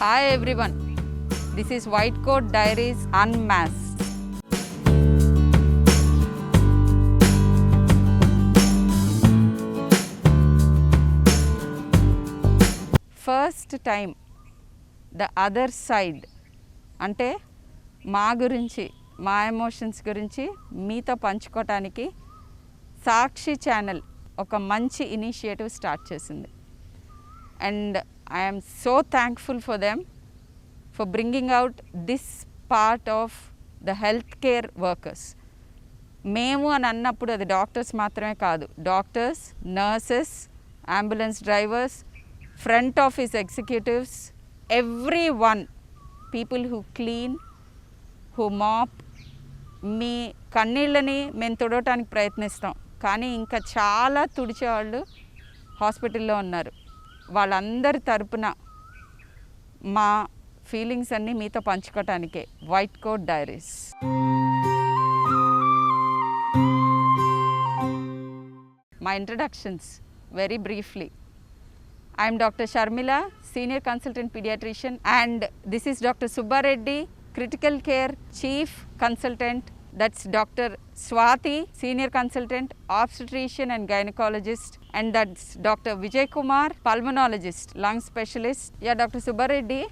Hi everyone, this is White Coat Diaries Unmasked. First time, the other side అంటే మా గురించి మా emotions గురించి మీతో పంచుకోవటానికి సాక్షి ఛానల్ ఒక మంచి ఇనిషియేటివ్ స్టార్ట్ చేసింది. And I'm so thankful for them for bringing out this part of the health care workers. మేము అని అన్నప్పుడు అది డాక్టర్స్ మాత్రమే కాదు, doctors, nurses, ambulance drivers, front office executives, every one, people who clean, who mop. మీ కన్నీళ్ళని మేము తుడవటానికి ప్రయత్నిస్తాం, కానీ ఇంకా చాలా తుడిచేవాళ్ళు హాస్పిటల్లో ఉన్నారు. వాళ్ళందరి తరపున మా ఫీలింగ్స్ అన్నీ మీతో పంచుకోవటానికే white coat diaries. My introductions very briefly. I am Dr. Sharmila, Senior Consultant Pediatrician, and this is Dr. Subba Reddy, Critical Care Chief Consultant. That's Dr. Swati, Senior Consultant, Obstetrician and Gynecologist, and that's Dr. Vijay Kumar, Pulmonologist, Lung Specialist. Yeah, Dr. Subba Reddy,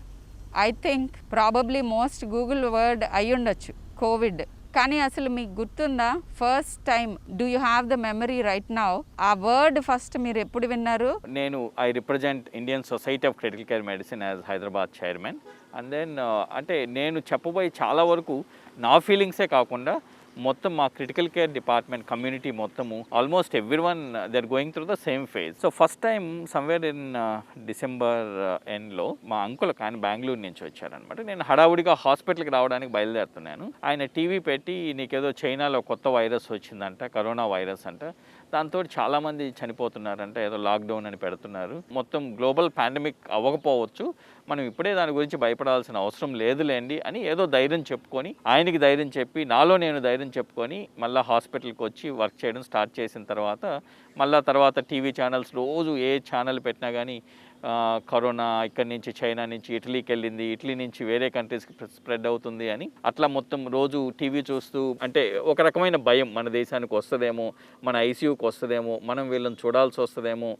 I think probably most Google word అయ్యుండొచ్చు Covid. కానీ అసలు మీకు గుర్తుందా, first time do you have the memory right now, ఆ word first మీరు ఎప్పుడు విన్నారు? నేను I represent Indian Society of Critical Care Medicine as Hyderabad chairman. And then అంటే నేను చెప్పబోయే చాలా వరకు నా ఫీలింగ్సే కాకుండా మొత్తం మా క్రిటికల్ కేర్ డిపార్ట్మెంట్ కమ్యూనిటీ మొత్తము almost everyone they are going through the same phase. So first time somewhere in December ఎండ్లో మా అంకుల్ ఆయన బెంగళూరు నుంచి వచ్చారనమాట. నేను హడావుడిగా హాస్పిటల్కి రావడానికి బయలుదేరుతున్నాను. ఆయన టీవీ పెట్టి నీకేదో చైనాలో కొత్త వైరస్ వచ్చిందంట, కరోనా వైరస్ అంట, దాంతో చాలామంది చనిపోతున్నారంట, ఏదో లాక్డౌన్ అని పెడుతున్నారు, మొత్తం గ్లోబల్ పాండమిక్ అవ్వకపోవచ్చు, మనం ఇప్పుడే దాని గురించి భయపడాల్సిన అవసరం లేదులేండి అని ఏదో ధైర్యం చెప్పుకొని, ఆయనకి ధైర్యం చెప్పి నాలో నేను ధైర్యం చెప్పుకొని మళ్ళీ హాస్పిటల్కి వచ్చి వర్క్ చేయడం స్టార్ట్ చేసిన తర్వాత టీవీ ఛానల్స్ రోజు ఏ ఛానల్ పెట్టినా కానీ కరోనా ఇక్కడి నుంచి చైనా నుంచి ఇటలీకి వెళ్ళింది, ఇటలీ నుంచి వేరే కంట్రీస్కి స్ప్రెడ్ అవుతుంది అని అట్లా మొత్తం రోజు టీవీ చూస్తూ, అంటే ఒక రకమైన భయం, మన దేశానికి వస్తుందేమో, మన ఐసీయూకి వస్తుందేమో, మనం వీళ్ళని చూడాల్సి వస్తుందేమో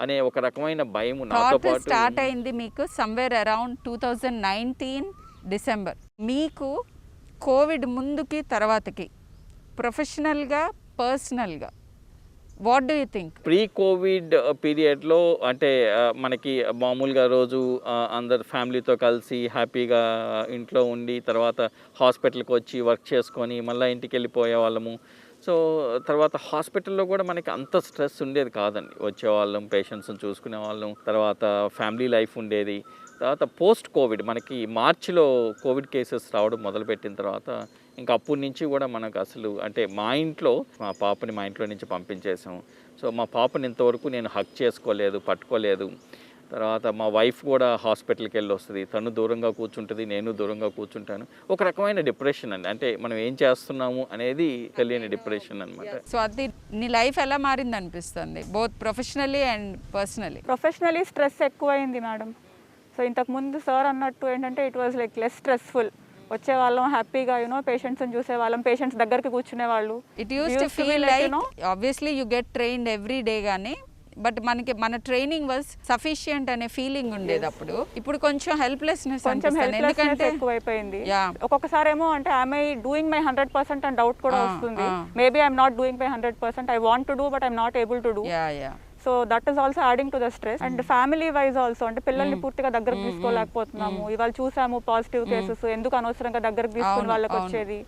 అనే ఒక రకమైన భయం నాతో పాటు స్టార్ట్ అయింది. మీకు సమ్వేర్ అరౌండ్ 2019 డిసెంబర్. మీకు కోవిడ్ ముందుకి తర్వాతకి ప్రొఫెషనల్గా, పర్సనల్గా what do you think? Pre Covid పీరియడ్లో అంటే మనకి మామూలుగా రోజు అందరు ఫ్యామిలీతో కలిసి హ్యాపీగా ఇంట్లో ఉండి తర్వాత హాస్పిటల్కి వచ్చి వర్క్ చేసుకొని మళ్ళీ ఇంటికి వెళ్ళిపోయే వాళ్ళము. సో తర్వాత హాస్పిటల్లో కూడా మనకి అంత స్ట్రెస్ ఉండేది కాదండి, వచ్చేవాళ్ళం, పేషెంట్స్ని చూసుకునే వాళ్ళం, తర్వాత ఫ్యామిలీ లైఫ్ ఉండేది. తర్వాత పోస్ట్ కోవిడ్ మనకి మార్చిలో కోవిడ్ కేసెస్ రావడం మొదలుపెట్టిన తర్వాత ఇంకా అప్పటి నుంచి కూడా మనకు అసలు అంటే మా పాపని మా ఇంట్లో నుంచి పంపించేసాం. సో మా పాపని ఇంతవరకు నేను హక్ చేసుకోలేదు, పట్టుకోలేదు. తర్వాత మా వైఫ్ కూడా హాస్పిటల్కి వెళ్ళి వస్తుంది, తను దూరంగా కూర్చుంటుంది, నేను దూరంగా కూర్చుంటాను. ఒక రకమైన డిప్రెషన్ అండి, అంటే మనం ఏం చేస్తున్నాము అనేది తెలియని డిప్రెషన్ అనమాట. సో అది నీ లైఫ్ ఎలా మారింది అనిపిస్తుంది, both professionally and personally? Professionally stress ఎక్కువైంది మేడం. సో ఇంతకుముందు సార్ అన్నట్టు ఏంటంటే it was like less stressful. వచ్చేవాళ్ళం హ్యాపీగా పేషెంట్స్ని చూసేవాళ్ళం, పేషెంట్స్ దగ్గరికి కూర్చునేవాళ్ళు. It use to feel like obviously you get trained every day కానీ, బట్ మనకి మన ట్రైనింగ్ వాజ్ సఫిషియంట్ అనే ఫీలింగ్ ఉండేది అప్పుడు. ఇప్పుడు కొంచెం హెల్ప్లెస్నెస్ ఎక్కువైపోయింది. ఒక్కొక్కసారి ఏమో అంటే ఐ డూయింగ్ మై 100% అని డౌట్ కూడా వస్తుంది. Maybe I'm not doing my 100%, I want to do but I'm not able to do. So that is also adding to the stress. And family wise also అంటే పిల్లల్ని పూర్తిగా దగ్గరకు తీసుకోలేకపోతున్నాము. ఇవాళ చూసాము positive cases, ఎందుకు అనవసరంగా దగ్గరకు తీసుకుని వాళ్ళకి వచ్చేది.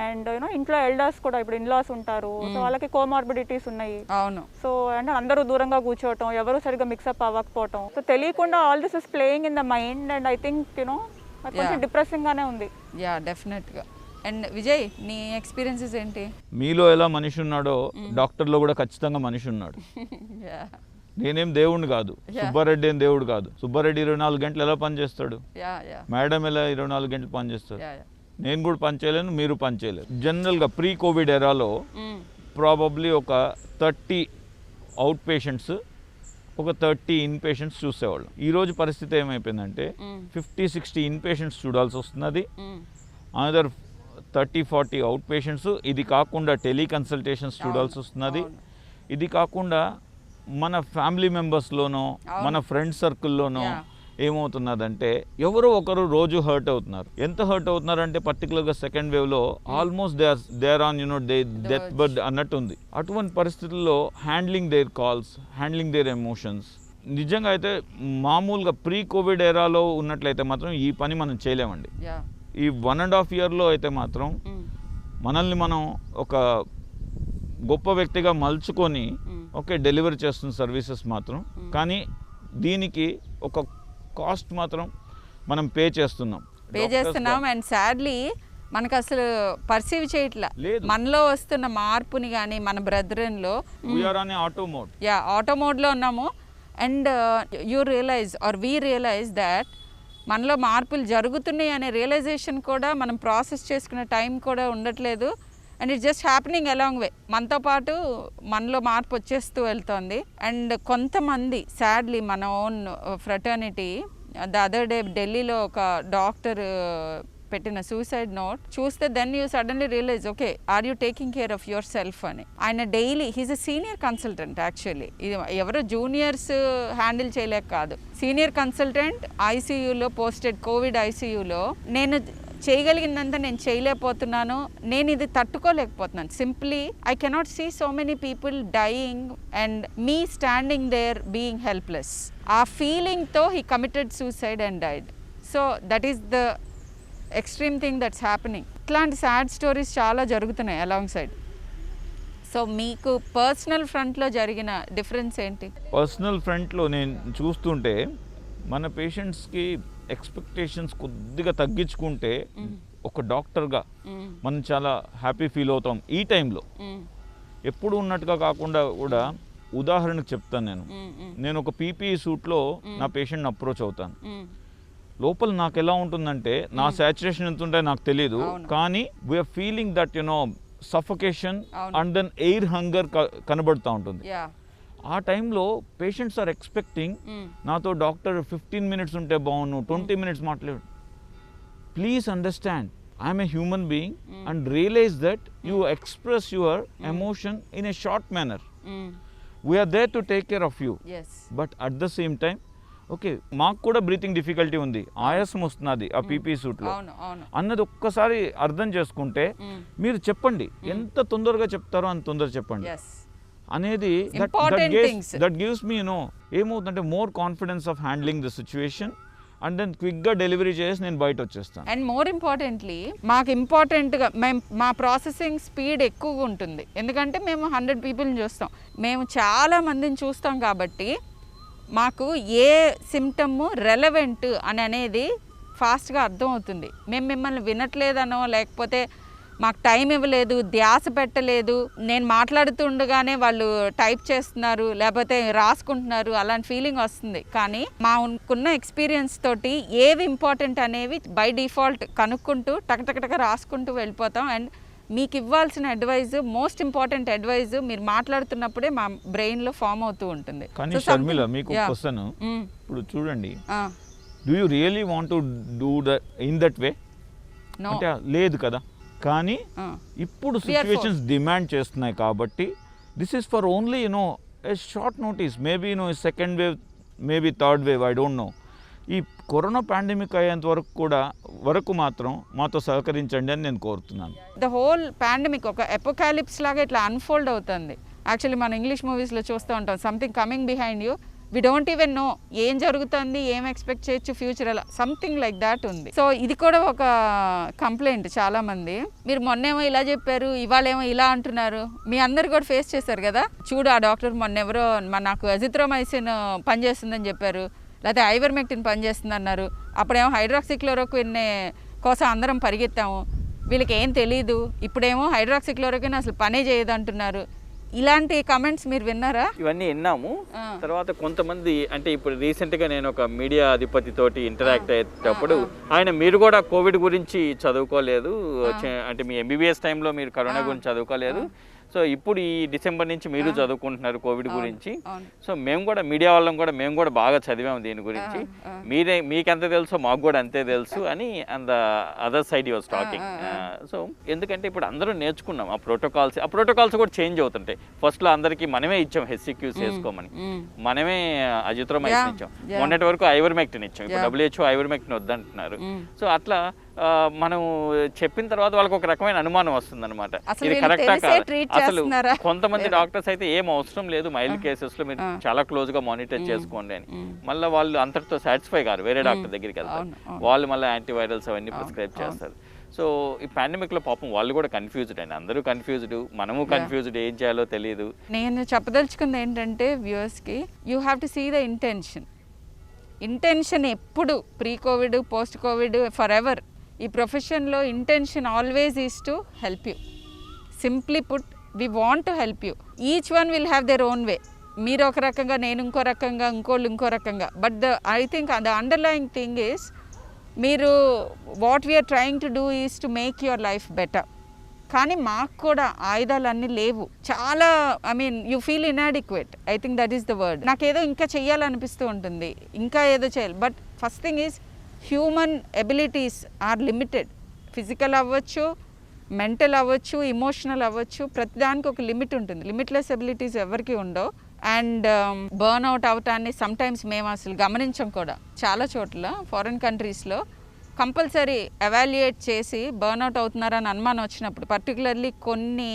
అండ్ ఇంట్లో ఎల్డర్స్ కూడా ఇప్పుడు ఇన్లాస్ ఉంటారు, సో వాళ్ళకి కోమార్బిడిటీస్ ఉన్నాయి. సో అంటే అందరూ దూరంగా కూర్చోవటం, ఎవరు సరిగ్గా మిక్సప్ అవ్వకపోవటం, సో తెలియకుండా all this is playing in the mind. And I think కొంచెం డిప్రెసింగ్ గానే ఉంది. యా డెఫినెట్గా. అండ్ విజయ్, నీ ఎక్స్పీరియన్సెస్ ఏంటి? మీలో ఎలా మనిషి ఉన్నాడో డాక్టర్లో కూడా ఖచ్చితంగా మనిషి ఉన్నాడు. నేనేం దేవుడిని కాదు, సుబ్బారెడ్డి ఏం దేవుడు కాదు. సుబ్బారెడ్డి 24 గంటలు ఎలా పనిచేస్తాడు, మేడం ఎలా 24 గంటలు పనిచేస్తాడు, నేను కూడా పనిచేయలేను, మీరు పనిచేయలేరు. జనరల్గా ప్రీ కోవిడ్ ఎరాలో ప్రాబబ్లీ ఒక 30 అవుట్ పేషెంట్స్ ఒక 30 ఇన్ పేషెంట్స్ చూసేవాళ్ళం. ఈరోజు పరిస్థితి ఏమైపోయిందంటే 50-60 ఇన్ పేషెంట్స్ చూడాల్సి వస్తున్నది, అనదర్ 30-40 అవుట్ పేషెంట్స్. ఇది కాకుండా టెలికన్సల్టేషన్స్ చూడాల్సి వస్తున్నది. ఇది కాకుండా మన ఫ్యామిలీ మెంబర్స్లోనో మన ఫ్రెండ్ సర్కిల్లోనో ఏమవుతున్నదంటే ఎవరో ఒకరు రోజు హర్ట్ అవుతున్నారు. ఎంత హర్ట్ అవుతున్నారు అంటే పర్టికులర్గా సెకండ్ వేవ్లో almost they are on death bed అన్నట్టు ఉంది. అటువంటి పరిస్థితుల్లో handling their calls, handling their emotions, నిజంగా అయితే మామూలుగా ప్రీ కోవిడ్ ఎరాలో ఉన్నట్లయితే మాత్రం ఈ పని మనం చేయలేమండి. ఈ 1.5 yearలో అయితే మాత్రం మనల్ని మనం ఒక గొప్ప వ్యక్తిగా మలుచుకొని ఓకే డెలివరీ చేస్తున్న సర్వీసెస్ మాత్రం, కానీ దీనికి ఒక కాస్ట్ మాత్రం మనం పే చేస్తున్నాం. అండ్ సాడ్లీ మనకు అసలు పర్సీవ్ చేయట్లా మనలో వస్తున్న మార్పుని కానీ మన బ్రదరన్లో ఆటో మోడ్లో ఉన్నాము. And you realize or we realize that మనలో మార్పులు జరుగుతున్నాయి అనే రియలైజేషన్ కూడా మనం ప్రాసెస్ చేసుకునే టైం కూడా ఉండట్లేదు. And it's just happening along way, మనతో పాటు మనలో మార్పు వచ్చేస్తూ వెళ్తుంది. అండ్ కొంతమంది సాడ్లీ మన own fraternity the other day ఢిల్లీలో ఒక డాక్టర్ పెట్టిన సూసైడ్ నోట్ చూస్తే then you suddenly realise okay are you taking care of yourself అని. ఆయన daily he's a senior consultant, actually ఇది ఎవరో జూనియర్స్ హ్యాండిల్ చేయలేక కాదు, సీనియర్ కన్సల్టెంట్ ఐసీయూలో పోస్టెడ్, కోవిడ్ ఐసీయూలో. నేను చేయగలిగినంత నేను చేయలేకపోతున్నాను, నేను ఇది తట్టుకోలేకపోతున్నాను. Simply I cannot see so many people dying and me standing there being helpless. ఆ ఫీలింగ్తో he committed suicide and died. So that is the extreme thing that's happening. ఇట్లాంటి సాడ్ స్టోరీస్ చాలా జరుగుతున్నాయి అలాంగ్ సైడ్. సో మీకు personal ఫ్రంట్లో జరిగిన difference ఏంటి? Personal ఫ్రంట్లో నేను చూస్తుంటే మన పేషెంట్స్కి ఎక్స్పెక్టేషన్స్ కొద్దిగా తగ్గించుకుంటే ఒక డాక్టర్గా మనం చాలా హ్యాపీ ఫీల్ అవుతాం ఈ టైంలో. ఎప్పుడు ఉన్నట్టుగా కాకుండా కూడా ఉదాహరణకు చెప్తాను, నేను ఒక పీపీఈ సూట్లో నా పేషెంట్ని అప్రోచ్ అవుతాను. లోపల నాకు ఎలా ఉంటుందంటే నా సాచురేషన్ ఎంత ఉంటే నాకు తెలియదు, కానీ we're feeling that suffocation and then air hunger కనబడుతూ ఉంటుంది. ఆ టైంలో పేషెంట్స్ ఆర్ ఎక్స్పెక్టింగ్ నాతో డాక్టర్ 15 minutes ఉంటే బాగున్నాను, 20 minutes మాట్లాడు. Please understand I'm a human being and realize that you express your emotion in a short manner. We're there to take care of you, but at the same time okay మాకు కూడా breathing difficulty ఉంది, ఆయాసం వస్తున్నది ఆ PP సూట్లో అన్నది ఒక్కసారి అర్థం చేసుకుంటే మీరు చెప్పండి, ఎంత తొందరగా చెప్తారో అంత తొందరగా చెప్పండి అనేది దట్ గివ్స్ మీ ఏమవుతుందంటే more confidence of handling the situation and then క్విక్గా డెలివరీ చేసి నేను బయట వచ్చేస్తాను. అండ్ మోర్ ఇంపార్టెంట్లీ మాకు ఇంపార్టెంట్గా మా ప్రాసెసింగ్ స్పీడ్ ఎక్కువగా ఉంటుంది, ఎందుకంటే మేము 100 పీపుల్ని చూస్తాం, మేము చాలా మందిని చూస్తాం కాబట్టి మాకు ఏ సిమ్టమ్ రెలవెంట్ అని అనేది ఫాస్ట్గా అర్థమవుతుంది. మేము మిమ్మల్ని వినట్లేదనో లేకపోతే మాకు టైం ఇవ్వలేదు, ధ్యాస పెట్టలేదు, నేను మాట్లాడుతుండగానే వాళ్ళు టైప్ చేస్తున్నారు లేకపోతే రాసుకుంటున్నారు అలాంటి ఫీలింగ్ వస్తుంది. కానీ మాకున్న ఎక్స్పీరియన్స్ తోటి ఏవి ఇంపార్టెంట్ అనేవి బై డిఫాల్ట్ కనుక్కుంటూ టకటకటక రాసుకుంటూ వెళ్ళిపోతాం. అండ్ మీకు ఇవ్వాల్సిన అడ్వైజ్, మోస్ట్ ఇంపార్టెంట్ అడ్వైజ్ మీరు మాట్లాడుతున్నప్పుడే మా బ్రెయిన్లో ఫామ్ అవుతూ ఉంటుంది. కానీ షర్మిల మీకు క్వశ్చన్, ఇప్పుడు చూడండి, do you really want to do in that way అంటే లేదు కదా, కానీ ఇప్పుడు సిచ్యువేషన్స్ డిమాండ్ చేస్తున్నాయి కాబట్టి this is for only A short notice, maybe second wave, maybe third wave, I don't no. ఈ కరోనా పాండమిక్ అయ్యేంత వరకు మాత్రం మాతో సహకరించండి అని నేను కోరుతున్నాను. ద హోల్ పాండమిక్ ఒక ఎపోకాలిప్స్ లాగా ఇట్లా అన్ఫోల్డ్ అవుతుంది. యాక్చువల్లీ మన ఇంగ్లీష్ మూవీస్లో చూస్తూ ఉంటాం, something coming behind you, we don't even know ఏం జరుగుతుంది, ఏం ఎక్స్పెక్ట్ చేయొచ్చు ఫ్యూచర్, అలా సంథింగ్ లైక్ దాట్ ఉంది. సో ఇది కూడా ఒక కంప్లైంట్ చాలామంది, మీరు మొన్నేమో ఇలా చెప్పారు ఇవాళేమో ఇలా అంటున్నారు. మీ అందరు కూడా ఫేస్ చేశారు కదా, చూడు ఆ డాక్టర్ మొన్నెవరో నాకు అజిత్రోమైసిన్ పనిచేస్తుందని చెప్పారు, లేకపోతే ఐవర్మెక్టిన్ పనిచేస్తుంది అన్నారు, అప్పుడేమో హైడ్రాక్సిక్లోరోక్విన్ కోసం అందరం పరిగెత్తాము, వీళ్ళకి ఏం తెలీదు, ఇప్పుడేమో హైడ్రాక్సిక్లోరోక్విన్ అసలు పనే చేయదు అంటున్నారు. ఇలాంటి కమెంట్స్ మీరు విన్నారా? ఇవన్నీ విన్నాము. తర్వాత కొంతమంది అంటే ఇప్పుడు రీసెంట్గా నేను ఒక మీడియా అధిపతి తోటి ఇంటరాక్ట్ అయ్యేటప్పుడు ఆయన మీరు కూడా కోవిడ్ గురించి చదువుకోలేదు, అంటే మీ ఎంబీబీఎస్ టైంలో మీరు కరోనా గురించి చదువుకోలేదు, సో ఇప్పుడు ఈ డిసెంబర్ నుంచి మీరు చదువుకుంటున్నారు కోవిడ్ గురించి. అవును. సో మేము కూడా మీడియా వాళ్ళం కూడా మేము కూడా బాగా చదివాము దీని గురించి. మీకు ఎంత తెలుసో మాకు కూడా అంతే తెలుసు అని and other side your talking. So ఎందుకంటే ఇప్పుడు అందరూ నేర్చుకున్నాం ఆ ప్రోటోకాల్స్ కూడా చేంజ్ అవుతుంటాయి. ఫస్ట్లో అందరికీ మనమే ఇచ్చాం హెచ్సిక్యూస్ చేసుకోమని, మనమే అజిత్రోమైసిన్ ఇచ్చాం, మొన్నటి వరకు ఐవర్మెక్టిన్ ఇచ్చాం, ఇప్పుడు WHO ఐవర్మెక్టిన్ వద్దంటున్నారు. సో అట్లా మనం చెప్పిన తర్వాత వాళ్ళకి ఒక రకమైన అనుమానం వస్తుంది అనమాట, ఇది కరెక్టా కాదు. అసలు కొంతమంది డాక్టర్స్ అయితే ఏం అవసరం లేదు, మైల్డ్ కేసెస్ లో మీరు చాలా క్లోజ్ గా మానిటర్ చేసుకోండి అని. మళ్ళీ వాళ్ళు అంతటితో సాటిస్ఫై కారు, వేరే డాక్టర్ దగ్గరికి వెళ్తారు, వాళ్ళు మళ్ళీ యాంటీవైరల్స్ అవన్నీ ప్రిస్క్రైబ్ చేస్తారు. సో ఈ పాండమిక్ లో పాపం వాళ్ళు కూడా కన్ఫ్యూజ్డ్ అండి, అందరూ కన్ఫ్యూజ్డ్, మనము కన్ఫ్యూజ్డ్, ఏం చేయాలో తెలియదు. నేను చెప్పదలుచుకుంది ఏంటంటే వ్యూవర్స్కి, you have to see the intention ఎప్పుడు, pre covid, post covid, forever ఈ ప్రొఫెషన్లో intention always is to help you. Simply put, we want to help you. Each one will have their own way. మీరు ఒక రకంగా, నేను ఇంకో రకంగా, ఇంకోళ్ళు ఇంకో రకంగా. But I think the underlying thing is, మీరు what we're trying to do is to make your life better. కానీ మాకు కూడా ఆయుధాలన్నీ లేవు. చాలా you feel inadequate. I think that is the word. నాకేదో ఇంకా చెయ్యాలనిపిస్తూ ఉంటుంది, ఇంకా ఏదో చేయాలి. But first thing is, human abilities are limited. Physical అవ్వచ్చు, మెంటల్ అవ్వచ్చు, ఇమోషనల్ అవ్వచ్చు, ప్రతిదానికి ఒక లిమిట్ ఉంటుంది. లిమిట్లెస్ ఎబిలిటీస్ ఎవరికి ఉండవు. అండ్ బర్న్అవుట్ అవటాన్ని సమ్టైమ్స్ మేము అసలు గమనించం కూడా. చాలా చోట్ల ఫారిన్ కంట్రీస్లో కంపల్సరీ ఎవాల్యుయేట్ చేసి బర్న్అవుట్ అవుతున్నారని అనుమానం వచ్చినప్పుడు, పర్టికులర్లీ కొన్ని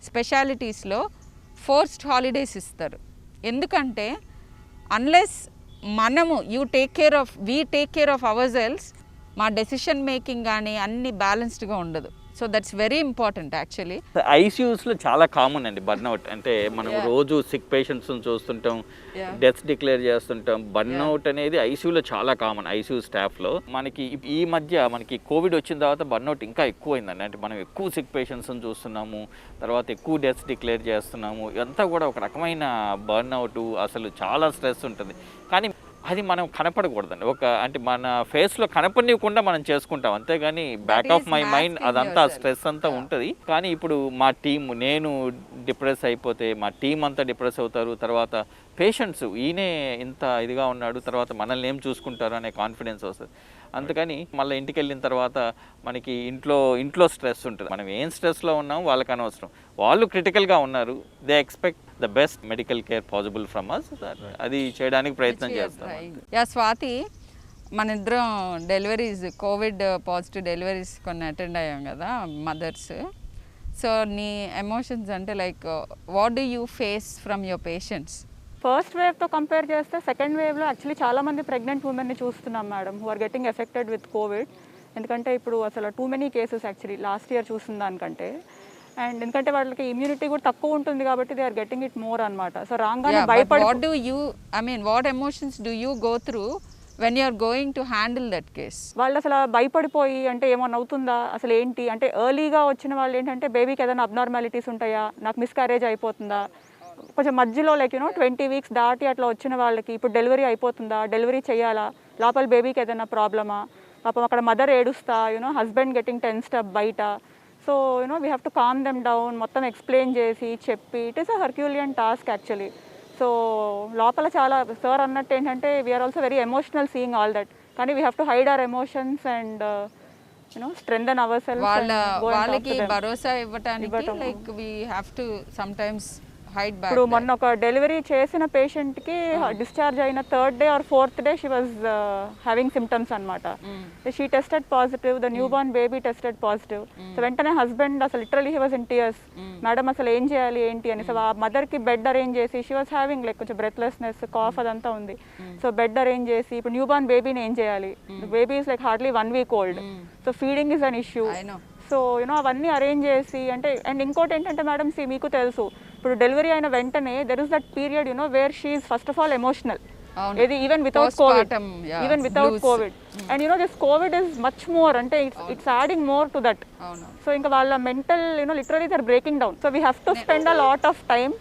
స్పెషాలిటీస్లో ఫోర్స్డ్ హాలిడేస్ ఇస్తారు. ఎందుకంటే అన్లెస్ మనము we take care of ourselves, మా డెసిషన్ మేకింగ్ కానీ అన్ని బ్యాలెన్స్డ్గా ఉండదు. So that's very important actually. ఐసీయూస్లో చాలా కామన్ అండి బర్న్అవుట్. అంటే మనం రోజు సిక్ పేషెంట్స్ని చూస్తుంటాం, డెత్స్ డిక్లేర్ చేస్తుంటాం. బర్న్అవుట్ అనేది ఐసీయూలో చాలా కామన్, ఐసీయూ స్టాఫ్లో. మనకి ఈ మధ్య మనకి కోవిడ్ వచ్చిన తర్వాత బర్న్అవుట్ ఇంకా ఎక్కువైందండి. అంటే మనం ఎక్కువ సిక్ పేషెంట్స్ని చూస్తున్నాము, తర్వాత ఎక్కువ డెత్స్ డిక్లేర్ చేస్తున్నాము. ఇదంతా కూడా ఒక రకమైన బర్న్అవుట్, అసలు చాలా స్ట్రెస్ ఉంటుంది. కానీ అది మనం కనపడకూడదండి. అంటే మన ఫేస్లో కనపడనివ్వకుండా మనం చేసుకుంటాం, అంతేగాని బ్యాక్ ఆఫ్ మై మైండ్ అదంతా స్ట్రెస్ అంతా ఉంటుంది. కానీ ఇప్పుడు మా టీం, నేను డిప్రెస్ అయిపోతే మా టీం అంతా డిప్రెస్ అవుతారు. తర్వాత పేషెంట్స్, ఈయనే ఇంత ఇదిగా ఉన్నాడు, తర్వాత మనల్ని ఏం చూసుకుంటారు అనే కాన్ఫిడెన్స్ వస్తుంది. అందుకని మళ్ళీ ఇంటికి వెళ్ళిన తర్వాత మనకి ఇంట్లో స్ట్రెస్ ఉంటుంది. మనం ఏం స్ట్రెస్లో ఉన్నామో వాళ్ళకి అనవసరం, వాళ్ళు క్రిటికల్గా ఉన్నారు, they expect the best medical care possible from us. అది చేయడానికి ప్రయత్నం చేస్తాం. యా స్వాతి, మన ఇద్దరం డెలివరీస్, కోవిడ్ పాజిటివ్ డెలివరీస్ కొన్ని అటెండ్ అయ్యాం కదా, మదర్స్. సో నీ ఎమోషన్స్ అంటే like what do you face from your patients? First వేవ్తో కంపేర్ చేస్తే సెకండ్ వేవ్లో యాక్చువల్లీ చాలామంది ప్రెగ్నెంట్ ఉమెన్ని చూస్తున్నాం madam, who are getting affected with covid. ఎందుకంటే ఇప్పుడు అసలు too many cases actually last year చూసిన దానికంటే. అండ్ ఎందుకంటే వాళ్ళకి ఇమ్యూనిటీ కూడా తక్కువ ఉంటుంది కాబట్టి they are getting it more అనమాట. సో రాగానే భయపడి, what emotions do you go through when you are going to handle that case? వాళ్ళు అసలు భయపడిపోయి, అంటే ఏమన్నా అవుతుందా, అసలు ఏంటి అంటే ఎర్లీగా వచ్చిన వాళ్ళు ఏంటంటే బేబీకి ఏదైనా అబ్నార్మాలిటీస్ ఉంటాయా, నాకు మిస్క్యారేజ్ అయిపోతుందా, కొంచెం మధ్యలో లైక్ 20 వీక్స్ దాటి అట్లా వచ్చిన వాళ్ళకి ఇప్పుడు డెలివరీ అయిపోతుందా, డెలివరీ చేయాలా, లోపల బేబీకి ఏదైనా ప్రాబ్లమా, పాపం అక్కడ మదర్ ఏడుస్తా, హస్బెండ్ గెటింగ్ టెన్స్డ్ అప్ బయట. So we have to calm them down, మొత్తం ఎక్స్ప్లెయిన్ చేసి చెప్పి, it is a herculean task actually. So లోపల చాలా సార్ అన్నట్టు ఏంటంటే we're also very emotional seeing all that, కానీ we have to hide our emotions and strengthen our self. వాళ్ళకి భరోసా ఇవ్వడానికి like we have to sometimes hide back. ఇప్పుడు మొన్న ఒక డెలివరీ చేసిన పేషెంట్కి డిశ్చార్జ్ అయిన 3rd day or 4th day she was having symptoms అనమాట. She tested positive, the newborn baby tested positive. So వెంటనే హస్బెండ్ అసలు literally he was in tears, madam అసలు ఏం చేయాలి ఏంటి అని. సో ఆ మదర్కి బెడ్ అరేంజ్ చేసి, షీ వాజ్ హ్యావింగ్ లైక్ కొంచెం బ్రెత్లెస్నెస్, కాఫ్ అదంతా ఉంది. సో బెడ్ అరేంజ్ చేసి ఇప్పుడు న్యూ బార్న్ బేబీని ఏం చేయాలి, baby is like hardly 1 week old, so feeding is an issue. So అవన్నీ అరేంజ్ చేసి అంటే. అండ్ ఇంకోటి ఏంటంటే మేడం, మీకు తెలుసు ఇప్పుడు డెలివరీ అయిన వెంటనే there is that period where she is first of all emotional, ఏది even without covid, and this covid is much more, అంటే it's adding more to that. So ఇంకా వాళ్ళ mental literally they are breaking down. So we have to spend a lot of time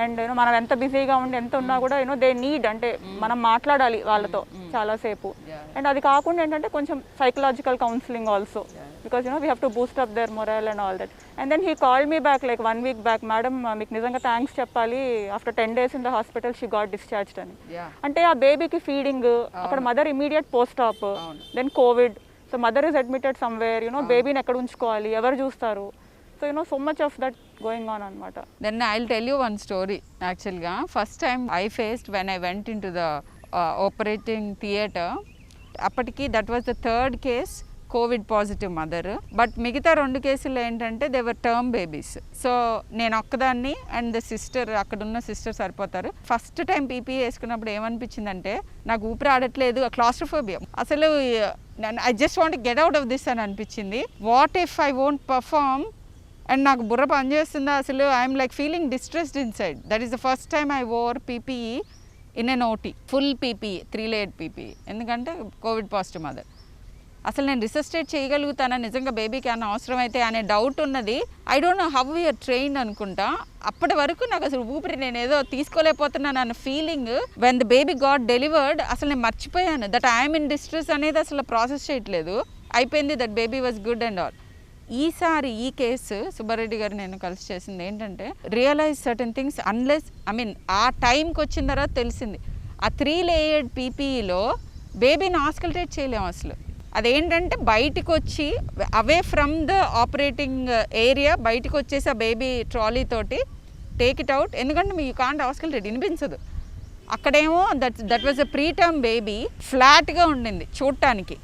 and మనం ఎంత బిజీగా ఉండి ఎంత ఉన్నా కూడా దే నీడ్, అంటే మనం మాట్లాడాలి వాళ్ళతో చాలాసేపు. అండ్ అది కాకుండా ఏంటంటే కొంచెం psychological counselling also, because we have to boost up their morale and all that. And then he called me back like 1 week back, madam మీకు నిజంగా థ్యాంక్స్ చెప్పాలి, after 10 days in the hospital she got discharged అని. అంటే ఆ బేబీకి feeding, అక్కడ mother immediate post op, then Covid, so mother is admitted somewhere, బేబీని ఎక్కడ ఉంచుకోవాలి, ఎవరు చూస్తారు, so so much of that going on అనమాట. Then I will tell you one story. యాక్చువల్గా first time I faced when I went into the operating theatre. అప్పటికి that was the 3rd case covid positive mother. But మిగతా 2 కేసులు ఏంటంటే they were term babies. So నేను ఒక్కదాన్ని and the sister, అక్కడున్న sister సరిపోతారు. First time PPE వేసుకున్నప్పుడు ఏమనిపించిందంటే నాకు ఊపిరి ఆడట్లేదు, క్లాస్ట్రోఫోబియా. అసలు I just want get out of this అని అనిపించింది. What if I won't perform and నాకు బుర్ర పనిచేస్తుందా అసలు, I'm like feeling distressed inside. That is the first time I wore PPE in an OT, full PPE, 3-layered PPE. ఎందుకంటే Covid positive mother. అసలు నేను resuscitate చేయగలుగుతానా, నిజంగా బేబీకి అన్న అవసరం అయితే అనే డౌట్ ఉన్నది. I don't know how you're trained అనుకుంటా. అప్పటి వరకు నాకు అసలు ఊపిరి నేను ఏదో తీసుకోలేకపోతున్నాను అన్న feeling when the baby got delivered అసలు నేను మర్చిపోయాను. దట్ ఐఎమ్ ఇన్ డిస్ట్రెస్ అనేది అసలు ప్రాసెస్ చేయట్లేదు. అయిపోయింది, that baby was good and all. ఈసారి ఈ కేసు సుబ్బారెడ్డి గారు నేను కలిసి చేసింది ఏంటంటే రియలైజ్ సర్టన్ థింగ్స్. అన్లెస్ ఆ టైంకి వచ్చిన తర్వాత తెలిసింది ఆ 3-layered పీపీఈలో బేబీని ఆస్కల్టేట్ చేయలేము అసలు. అదేంటంటే బయటికి వచ్చి away from the operating area బయటకు వచ్చేసి ఆ బేబీ ట్రాలీ తోటి టేక్ ఇట్ అవుట్. ఎందుకంటే మీ కాంట్ ఆస్కల్టేట్ వినిపించదు. అక్కడేమో that was a preterm baby, ఫ్లాట్గా ఉండింది చూడటానికి.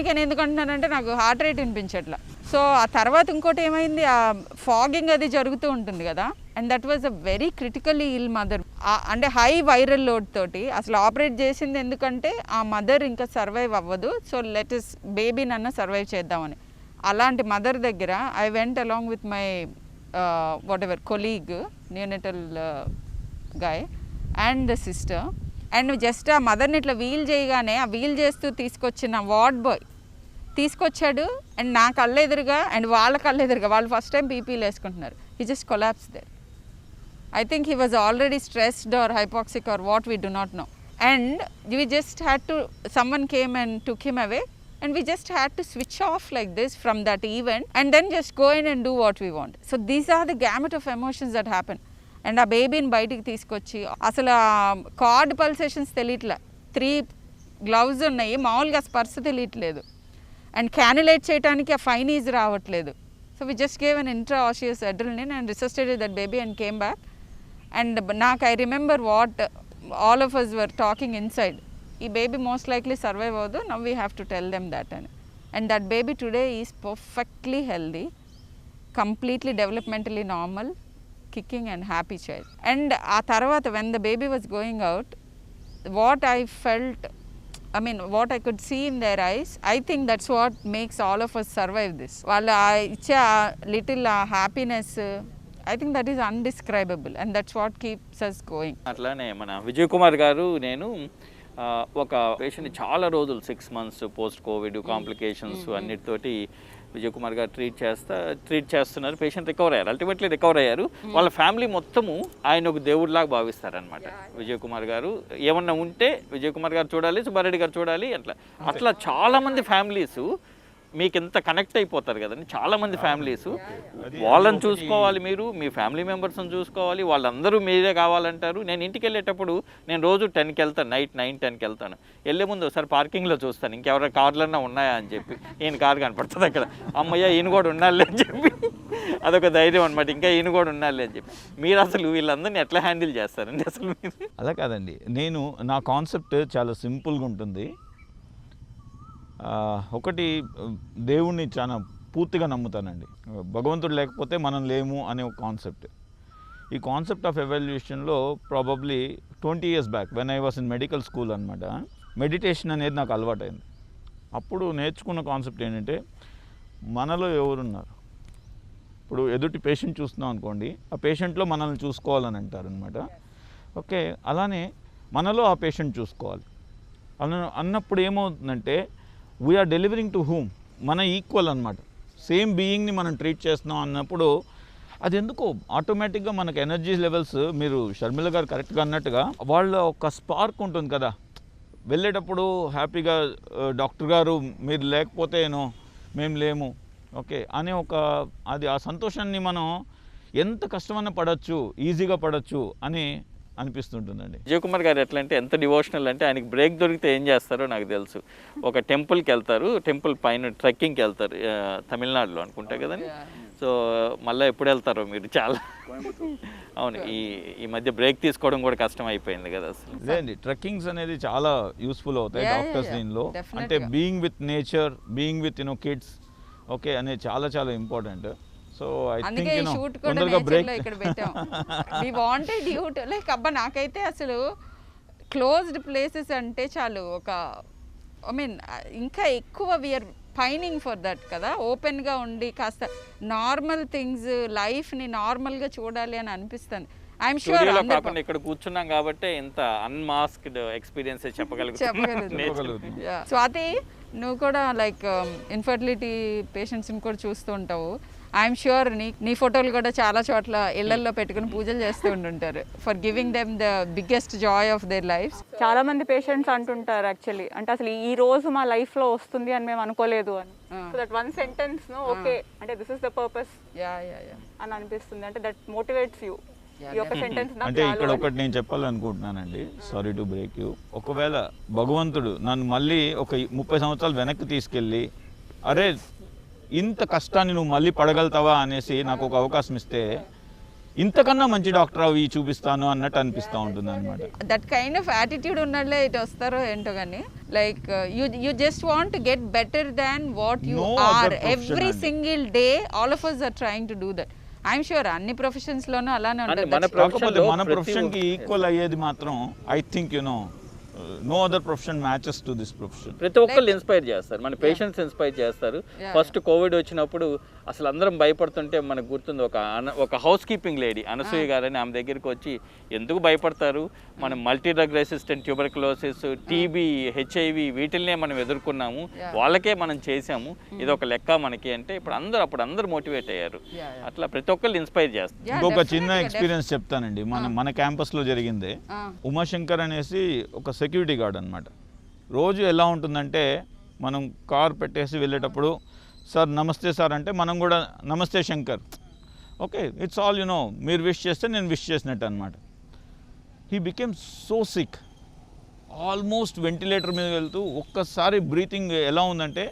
నేను ఎందుకంటున్నానంటే నాకు హార్ట్ రేట్ వినిపించట్లా. సో ఆ తర్వాత ఇంకోటి ఏమైంది, ఆ ఫాగింగ్ అది జరుగుతూ ఉంటుంది కదా. And that was a very critically ill mother. అంటే హై వైరల్ లోడ్ తోటి అసలు ఆపరేట్ చేసింది ఎందుకంటే ఆ మదర్ ఇంకా సర్వైవ్ అవ్వదు, సో లెట్ ఇస్ బేబీనన్నా సర్వైవ్ చేద్దామని. అలాంటి మదర్ దగ్గర I went along with my whatever colleague, neonatal guy and the sister. And just ఆ మదర్ని ఇట్లా వీల్ చేయగానే ఆ వీల్ చేస్తూ తీసుకొచ్చిన వార్డ్ బాయ్ తీసుకొచ్చాడు. అండ్ నా కళ్ళెదురుగా అండ్ వాళ్ళ కళ్ళెదురుగా, వాళ్ళు ఫస్ట్ టైం పీపీలు వేసుకుంటున్నారు. He just collapse there. I think he was already stressed or hypoxic or what, we do not know. And we just had to, someone came and took him away and we just had to switch off like this from that event and then just go in and do what we want. So these are the gamut of emotions that happen. And ఆ బేబీని బయటికి తీసుకొచ్చి అసలు card pulsations తెలియట్లే, 3 gloves ఉన్నాయి, మామూలుగా స్పర్శ తెలియట్లేదు. And క్యానులేట్ చేయడానికి ఆ ఫైనీస్ రావట్లేదు. So we just gave an intraosseous adrenaline and resuscitated that baby and came back. And నాకు I remember what all of us were talking inside, ఈ బేబీ మోస్ట్ లైక్లీ సర్వైవ్ అవ్వదు, now we have to tell them that అని. And that baby today is perfectly healthy, completely developmentally normal, kicking and happy child. And ఆ తర్వాత when the baby was going out, what I felt, I mean what I could see in their eyes, I think that's what makes all of us survive this. వాళ్ళు ఇచ్చే little happiness, I think that is undescribable and that's what keeps us going. అట్లానే మన విజయ్ కుమార్ గారు, నేను ఒక patient చాలా రోజులు 6 months post covid complications అన్నిటితోటి విజయ్ కుమార్ గారు ట్రీట్ చేస్తున్నారు. పేషెంట్ రికవర్ అయ్యారు, అల్టిమేట్లీ రికవర్ అయ్యారు. వాళ్ళ ఫ్యామిలీ మొత్తము ఆయన ఒక దేవుడిలాగా భావిస్తారనమాట. విజయ్ కుమార్ గారు ఏమన్నా ఉంటే విజయ్ కుమార్ గారు చూడాలి, సుబ్బారెడ్డి గారు చూడాలి, అట్లా చాలామంది ఫ్యామిలీస్ మీకు ఎంత కనెక్ట్ అయిపోతారు కదండి. చాలామంది ఫ్యామిలీస్ వాళ్ళని చూసుకోవాలి, మీరు మీ ఫ్యామిలీ మెంబర్స్ని చూసుకోవాలి, వాళ్ళందరూ మీరే కావాలంటారు. నేను ఇంటికి వెళ్ళేటప్పుడు నేను రోజు 10కి వెళ్తాను, నైట్ 9-10కి వెళ్తాను. వెళ్ళే ముందు ఒకసారి పార్కింగ్లో చూస్తాను ఇంకెవరైనా కార్లన్నా ఉన్నాయా అని చెప్పి. ఈయన కారు కనపడుతుంది అక్కడ, అమ్మయ్య ఈయన కూడా ఉండాలి అని చెప్పి అదొక ధైర్యం అనమాట, ఇంకా ఈయన కూడా ఉండాలి అని చెప్పి. మీరు అసలు వీళ్ళందరినీ ఎట్లా హ్యాండిల్ చేస్తారండి అసలు మీరు? అలా కాదండి, నా కాన్సెప్ట్ చాలా సింపుల్గా ఉంటుంది. ఒకటి, దేవుణ్ణి చాలా పూర్తిగా నమ్ముతానండి. భగవంతుడు లేకపోతే మనం లేము అనే ఒక కాన్సెప్ట్. ఈ కాన్సెప్ట్ ఆఫ్ ఎవాల్యుయేషన్లో probably 20 years back when I was in medical school అనమాట, మెడిటేషన్ అనేది నాకు అలవాటైంది. అప్పుడు నేర్చుకున్న కాన్సెప్ట్ ఏంటంటే, మనలో ఎవరున్నారు, ఇప్పుడు ఎదుటి పేషెంట్ చూస్తున్నాం అనుకోండి, ఆ పేషెంట్లో మనల్ని చూసుకోవాలని అంటారు అనమాట. ఓకే, అలానే మనలో ఆ పేషెంట్ చూసుకోవాలి అన్నప్పుడు ఏమవుతుందంటే, వీఆర్ డెలివరింగ్ టు హూమ్, మన ఈక్వల్ అనమాట. సేమ్ బీయింగ్ని మనం ట్రీట్ చేస్తున్నాం అన్నప్పుడు అది ఎందుకో ఆటోమేటిక్గా మనకు ఎనర్జీ లెవెల్స్, మీరు షర్మిల గారు కరెక్ట్గా అన్నట్టుగా వాళ్ళ ఒక స్పార్క్ ఉంటుంది కదా, వెళ్ళేటప్పుడు హ్యాపీగా డాక్టర్ గారు మీరు లేకపోతేనో మేము లేము ఓకే అనే ఒక అది ఆ సంతోషాన్ని మనం ఎంత కష్టమన్నా పడవచ్చు, ఈజీగా పడవచ్చు అని అనిపిస్తుంటుందండి. విజయ్ కుమార్ గారు ఎట్లా అంటే ఎంత డివోషనల్ అంటే ఆయనకి బ్రేక్ దొరికితే ఏం చేస్తారో నాకు తెలుసు. ఒక టెంపుల్కి వెళ్తారు, టెంపుల్ పైన ట్రెక్కింగ్కి వెళ్తారు, తమిళనాడులో అనుకుంటా కదండి. సో మళ్ళీ ఎప్పుడు వెళ్తారో మీరు చాలా అవును ఈ మధ్య బ్రేక్ తీసుకోవడం కూడా కష్టం అయిపోయింది కదా అసలు. లేదండి, ట్రెక్కింగ్స్ అనేది చాలా యూస్ఫుల్ అవుతాయి డాక్టర్స్ దీనిలో. అంటే being with nature, being with kids okay అనేది చాలా చాలా ఇంపార్టెంట్. సో ఐ థింక్ తొందరగా బ్రేక్ ఇక్కడ పెట్టాం. We wanted you to like అబ్బా నాకైతే అసలు క్లోజ్డ్ ప్లేసెస్ అంటే చాలు ఒక ఐ మీన్ ఇంకా ఎక్కువ వీఆర్ పైనింగ్ ఫర్ దట్ కదా, ఓపెన్గా ఉండి కాస్త నార్మల్ థింగ్స్ లైఫ్ని నార్మల్గా చూడాలి అని అనిపిస్తుంది. ఐఎమ్ షూర్ కాకుండా ఇక్కడ కూర్చున్నాం కాబట్టి ఇంత అన్మాస్క్డ్ ఎక్స్పీరియన్స్ చెప్పగలుగుతాం. స్వాతి, నువ్వు కూడా లైక్ ఇన్ఫర్టిలిటీ పేషెంట్స్ని కూడా చూస్తూ ఉంటావు. ఐఎమ్ షూర్ నీ ఫోటోలు కూడా చాలా చోట్ల ఇళ్లల్లో పెట్టుకుని పూజలు చేస్తూ ఉంటుంటారు for giving them the biggest Joy of their life. చాలా మంది పేషెంట్స్ అంటుంటారు యాక్చువల్లీ, అంటే అసలు ఈ రోజు మా లైఫ్ లో వస్తుంది అని మేము అనుకోలేదు అని. So that one sentence no okay అంటే దిస్ ఇస్ ద పర్పస్ అని అనిపిస్తుంది. అంటే దట్ మోటివేట్స్ యూ. ఈ ఒక సెంటెన్స్ అంటే ఇక్కడ ఒకటి నేను చెప్పాలనుకుంటున్నానండి, సారీ టు బ్రేక్ యూ. ఒకవేళ భగవంతుడు నన్ను మళ్ళీ ఒక 30 సంవత్సరాలు వెనక్కి తీసుకెళ్ళి అరే ఇంత కష్టాన్ని నువ్వు మళ్ళీ పడగలుగుతావా అనేసి నాకు ఒక అవకాశం ఇస్తే ఇంతకన్నా మంచి డాక్టర్ అవి చూపిస్తాను అన్నట్టు అనిపిస్తూ ఉంటుంది అనమాట. దట్ కైండ్ ఆఫ్ యాటిట్యూడ్ ఉన్నట్లే ఇటు వస్తారో ఏంటో కానీ like you just want to get better than what you are every single day. All of us are trying to do that. I'm sure అన్ని ప్రొఫెషన్స్ లోనూ అలానే ఉంటుంది. మన ప్రొఫెషన్ కి ఈక్వల్ అయ్యేది మాత్రం I think no other profession matches to this profession. ప్రతి ఒక్కళ్ళు ఇన్స్పైర్ చేస్తారు, మన పేషెంట్స్ ఇన్స్పైర్ చేస్తారు. ఫస్ట్ కోవిడ్ వచ్చినప్పుడు అసలు అందరం భయపడుతుంటే మనకు గుర్తుంది ఒక హౌస్ కీపింగ్ లేడీ అనసూయ గారని, ఆమె దగ్గరికి వచ్చి ఎందుకు భయపడతారు, మనం multi drug resistant tuberculosis, TB, HIV వీటిల్నే మనం ఎదుర్కొన్నాము, వాళ్ళకే మనం చేసాము, ఇది ఒక లెక్క మనకి అంటే ఇప్పుడు అందరూ మోటివేట్ అయ్యారు. అట్లా ప్రతి ఒక్కళ్ళు ఇన్స్పైర్ చేస్తారు. ఇంకొక చిన్న ఎక్స్పీరియన్స్ చెప్తానండి, మన క్యాంపస్లో జరిగింది. ఉమాశంకర్ అనేసి ఒక సెక్యూరిటీ గార్డ్ అనమాట. రోజు ఎలా ఉంటుందంటే మనం కార్ పెట్టేసి వెళ్ళేటప్పుడు సార్ నమస్తే సార్ అంటే మనం కూడా నమస్తే శంకర్ ఓకే ఇట్స్ ఆల్ మీరు విష్ చేస్తే నేను విష్ చేసినట్టు అనమాట. He became so sick, almost ventilator మీద వెళ్తూ ఒక్కసారి బ్రీతింగ్ ఎలా ఉందంటే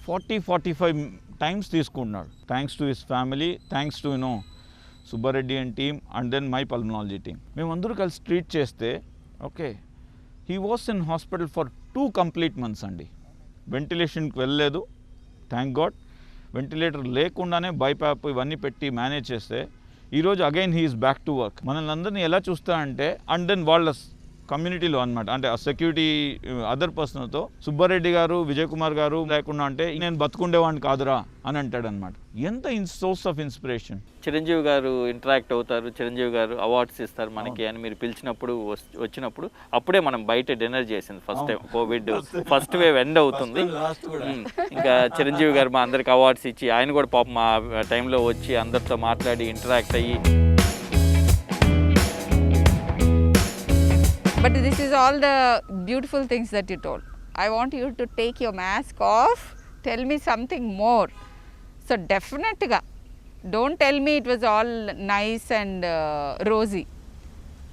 40-45 టైమ్స్ తీసుకుంటున్నాడు. Thanks to his family, thanks to Subbareddy and team and then my pulmonology team. మేమందరూ కలిసి ట్రీట్ చేస్తే okay he was in hospital for 2 complete months అండి. వెంటిలేషన్కి వెళ్ళలేదు, థ్యాంక్ గాడ్. వెంటిలేటర్ లేకుండానే బైపాప్ ఇవన్నీ పెట్టి మేనేజ్ చేస్తే ఈరోజు again he is back to work. మనల్ని అందరినీ ఎలా చూస్తా అంటే అండ్ దెన్ వాళ్ళ కమ్యూనిటీలో అనమాట, అంటే ఆ సెక్యూరిటీ అదర్ పర్సన్తో సుబ్బారెడ్డి గారు, విజయ్ కుమార్ గారు లేకుండా అంటే నేను బతుకుండేవాడిని కాదురా అని అంటాడనమాట. ఎంత సోర్స్ ఆఫ్ ఇన్స్పిరేషన్. చిరంజీవి గారు ఇంటరాక్ట్ అవుతారు, చిరంజీవి గారు అవార్డ్స్ ఇస్తారు మనకి అని మీరు పిలిచినప్పుడు వచ్చినప్పుడు అప్పుడే మనం బయట డిన్నర్ చేసింది first time. Covid first wave end అవుతుంది, ఇంకా చిరంజీవి గారు మా అందరికి అవార్డ్స్ ఇచ్చి ఆయన కూడా పాపం మా టైంలో వచ్చి అందరితో మాట్లాడి ఇంటరాక్ట్ అయ్యి. But this is all the beautiful things that you told. I want you to take your mask off. Tell me something more. So definitely, don't tell me it was all nice and rosy.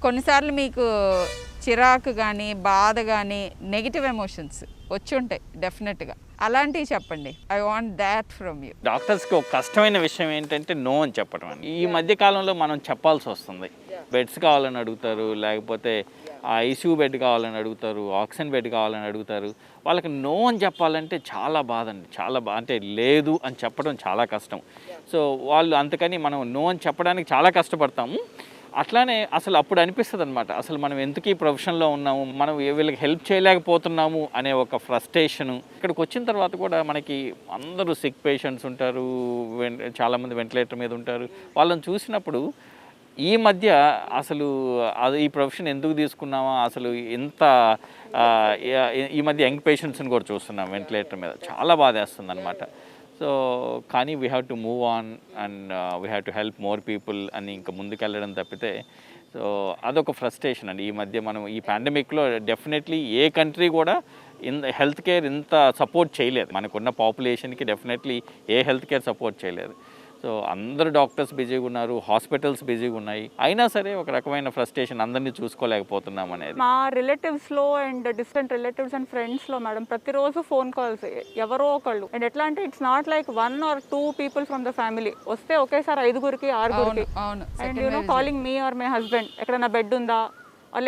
కొన్నిసార్లు మీకు చిరాకు కానీ బాధ కానీ negative emotions వచ్చి ఉంటాయి డెఫినెట్గా. అలాంటివి చెప్పండి. I want that from you. డాక్టర్స్కి ఒక కష్టమైన విషయం ఏంటంటే నో అని చెప్పడం అని. ఈ మధ్య కాలంలో మనం చెప్పాల్సి వస్తుంది. బెడ్స్ కావాలని అడుగుతారు, లేకపోతే ఐసీయూ బెడ్ కావాలని అడుగుతారు, ఆక్సిజన్ బెడ్ కావాలని అడుగుతారు. వాళ్ళకి నో అని చెప్పాలంటే చాలా బాధ అండి, అంటే లేదు అని చెప్పడం చాలా కష్టం. సో వాళ్ళు అందుకని మనం నో అని చెప్పడానికి చాలా కష్టపడతాము. అట్లానే అసలు అప్పుడు అనిపిస్తుంది అనమాట, అసలు మనం ఎందుకు ఈ ప్రొఫెషన్లో ఉన్నాము, మనం వీళ్ళకి హెల్ప్ చేయలేకపోతున్నాము అనే ఒక ఫ్రస్ట్రేషను. ఇక్కడికి వచ్చిన తర్వాత కూడా మనకి అందరూ సిక్ పేషెంట్స్ ఉంటారు, చాలామంది వెంటిలేటర్ మీద ఉంటారు. వాళ్ళని చూసినప్పుడు ఈ మధ్య అసలు ఈ ప్రొఫెషన్ ఎందుకు తీసుకున్నామా, అసలు ఇంత ఈ మధ్య యంగ్ పేషెంట్స్ని కూడా చూస్తున్నాం వెంటిలేటర్ మీద, చాలా బాధేస్తుంది అనమాట. సో కానీ we have to move on and we have to help more people అని ఇంకా ముందుకెళ్ళడం తప్పితే సో అదొక ఫ్రస్ట్రేషన్ అండి. ఈ మధ్య మనం ఈ పాండమిక్లో డెఫినెట్లీ ఏ కంట్రీ కూడా హెల్త్ కేర్ ఇంత సపోర్ట్ చేయలేదు. మనకున్న పాపులేషన్కి డెఫినెట్లీ ఏ హెల్త్ కేర్ సపోర్ట్ చేయలేదు. సో అందరు డాక్టర్స్ బిజీగా ఉన్నారు, హాస్పిటల్స్ బిజీగా ఉన్నాయి, అయినా సరే ఒక రకమైన ఫ్రస్ట్రేషన్, అందరినీ చూసుకోలేకపోతున్నాం అనేది. మా రిలేటివ్స్లో అండ్ డిస్టెంట్ రిలేటివ్స్ అండ్ ఫ్రెండ్స్లో మేడం ప్రతిరోజు ఫోన్ కాల్స్ ఎవరో ఒకళ్ళు. అండ్ ఎట్లా అంటే it's not like 1 or 2 people ఫ్రమ్ ద ఫ్యామిలీ, వస్తే ఒకేసారి 5గురికి 6గురికి. And you know calling me or my husband, ఎక్కడైనా బెడ్ ఉందా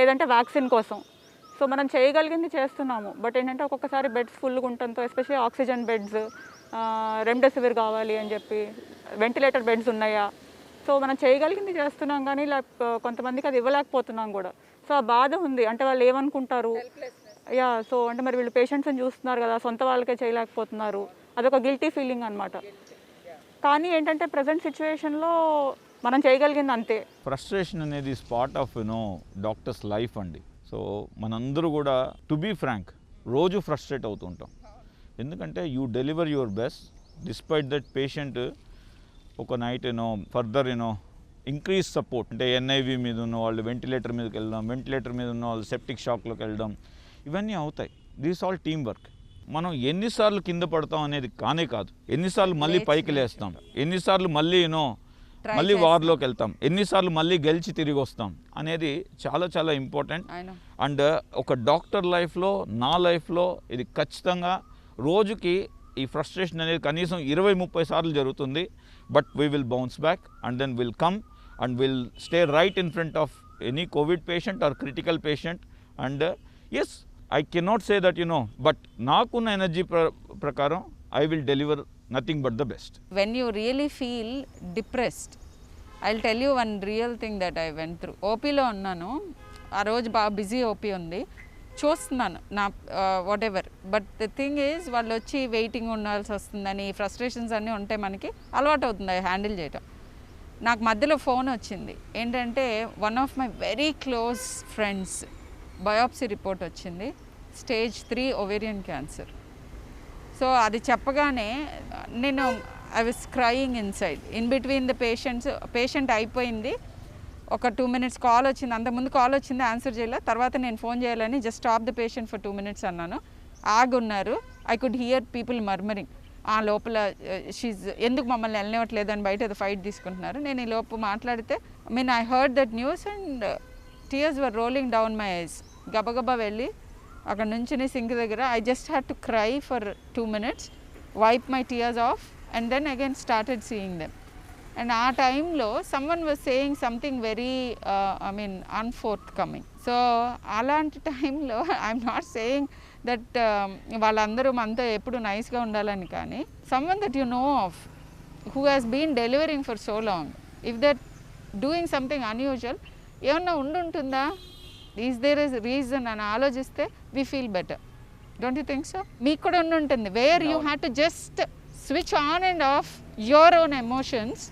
లేదంటే వ్యాక్సిన్ కోసం. సో మనం చేయగలిగింది చేస్తున్నాము. బట్ ఏంటంటే ఒక్కొక్కసారి బెడ్స్ ఫుల్గా ఉండటంతో, ఎస్పెషల్లీ ఆక్సిజన్ బెడ్స్, రెమ్డెసివిర్ కావాలి అని చెప్పి, వెంటిలేటర్ బెడ్స్ ఉన్నాయా, సో మనం చేయగలిగింది చేస్తున్నాం కానీ కొంతమందికి అది ఇవ్వలేకపోతున్నాం కూడా. సో ఆ బాధ ఉంది. అంటే వాళ్ళు ఏమనుకుంటారు, యా, సో అంటే మరి వీళ్ళు పేషెంట్స్ని చూస్తున్నారు కదా, సొంత వాళ్ళకే చేయలేకపోతున్నారు, అదొక గిల్టీ ఫీలింగ్ అనమాట. కానీ ఏంటంటే ప్రజెంట్ సిచ్యువేషన్లో మనం చేయగలిగింది అంతే. ఫ్రస్ట్రేషన్ అనేది పార్ట్ ఆఫ్ డాక్టర్స్ లైఫ్ అండి. సో మనందరూ కూడా టు బీ ఫ్రాంక్ రోజు ఫ్రస్ట్రేట్ అవుతుంటాం. ఎందుకంటే you deliver your best despite that patient ఒక నైట్ ఫర్దర్ ఇంక్రీజ్ సపోర్ట్, అంటే ఎన్ఐవి మీద ఉన్న వాళ్ళు వెంటిలేటర్ మీదకి వెళ్దాం, వెంటిలేటర్ మీద ఉన్న వాళ్ళు సెప్టిక్ షాక్లోకి వెళ్దాం, ఇవన్నీ అవుతాయి. This all team work. మనం ఎన్నిసార్లు కింద పడతాం అనేది కానే కాదు, ఎన్నిసార్లు మళ్ళీ పైకి లేస్తాం, ఎన్నిసార్లు మళ్ళీ మళ్ళీ వార్లోకి వెళ్తాం, ఎన్నిసార్లు మళ్ళీ గెలిచి తిరిగి వస్తాం అనేది చాలా చాలా ఇంపార్టెంట్. అండ్ ఒక డాక్టర్ లైఫ్లో, నా లైఫ్లో ఇది ఖచ్చితంగా రోజుకి ఈ ఫ్రస్ట్రేషన్ అనేది కనీసం 20-30 సార్లు జరుగుతుంది. But we will bounce back and then will come and will stay right in front of any COVID patient or critical patient. And yes, I cannot say that but నాకున్న ఎనర్జీ ప్రకారం I will deliver nothing but the best. When you really feel depressed, I'll tell you one real thing that I went through. ఓపీలో ఉన్నాను, ఆ రోజు బాగా busy OP ఉంది, చూస్తున్నాను నా what ever. But the thing is వాళ్ళు వచ్చి వెయిటింగ్ ఉండాల్సి వస్తుందని, ఫ్రస్ట్రేషన్స్ అన్నీ ఉంటే మనకి అలవాటు అవుతుంది హ్యాండిల్ చేయటం. నాకు మధ్యలో ఫోన్ వచ్చింది. ఏంటంటే one of my very close friends biopsy report వచ్చింది, స్టేజ్ 3 ovarian cancer. సో అది చెప్పగానే నేను I was crying inside. In between the patient అయిపోయింది, ఒక 2 minutes కాల్ వచ్చింది, అంతకుముందు కాల్ వచ్చింది, ఆన్సర్ చేయలే. తర్వాత నేను ఫోన్ చేయాలని just stop the patient for 2 minutes అన్నాను. ఆగున్నారు. I could hear people murmuring. ఆ లోపల షీజ్ ఎందుకు మమ్మల్ని వెళ్ళనివ్వట్లేదు అని బయట ఏదో ఫైట్ తీసుకుంటున్నారు. నేను ఈ లోపు మాట్లాడితే I heard that news and tears were rolling down my eyes. గబగబా వెళ్ళి అక్కడ నుంచి సింక్ దగ్గర I just had to cry for 2 minutes, wipe my tears off and then again started seeing them. And ఆ టైంలో someone was saying something very unforthcoming. So అలాంటి టైంలో I'm not saying that వాళ్ళందరూ మనతో ఎప్పుడు నైస్గా ఉండాలని, కానీ someone that you know of who has been delivering for so long, if that doing something unusual ఏమన్నా ఉంటుందా, ఈజ్ దేర్ ఇస్ రీజన్ అని ఆలోచిస్తే we feel better. Don't you think so? మీకు కూడా ఉంటుంది where you have to just switch on and off your own emotions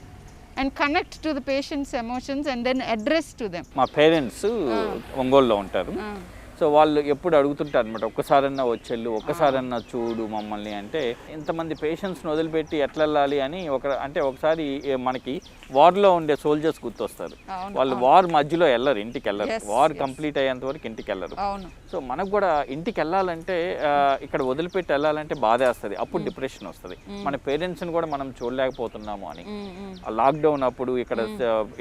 and connect to the patient's emotions and then address to them. మా parents ఒంగోలులో ఉంటారు. So వాళ్ళు ఎప్పుడు అడుగుతుంటారు అనమాట, ఒక్కసారన్నా వచ్చేళ్ళు, ఒక్కసారన్నా చూడు మమ్మల్ని అంటే, ఇంతమంది పేషెంట్స్ని వదిలిపెట్టి ఎట్లా వెళ్ళాలి అని ఒకసారి మనకి వార్లో ఉండే సోల్జర్స్ గుర్తొస్తారు. వాళ్ళు వార్ మధ్యలో వెళ్ళరు, ఇంటికి వెళ్ళరు, వార్ కంప్లీట్ అయ్యేంత వరకు ఇంటికి వెళ్ళరు. సో మనకు కూడా ఇంటికి వెళ్ళాలంటే, ఇక్కడ వదిలిపెట్టి వెళ్ళాలంటే బాధేస్తుంది, అప్పుడు డిప్రెషన్ వస్తుంది. మన పేరెంట్స్ని కూడా మనం చూడలేకపోతున్నాము అని. లాక్డౌన్ అప్పుడు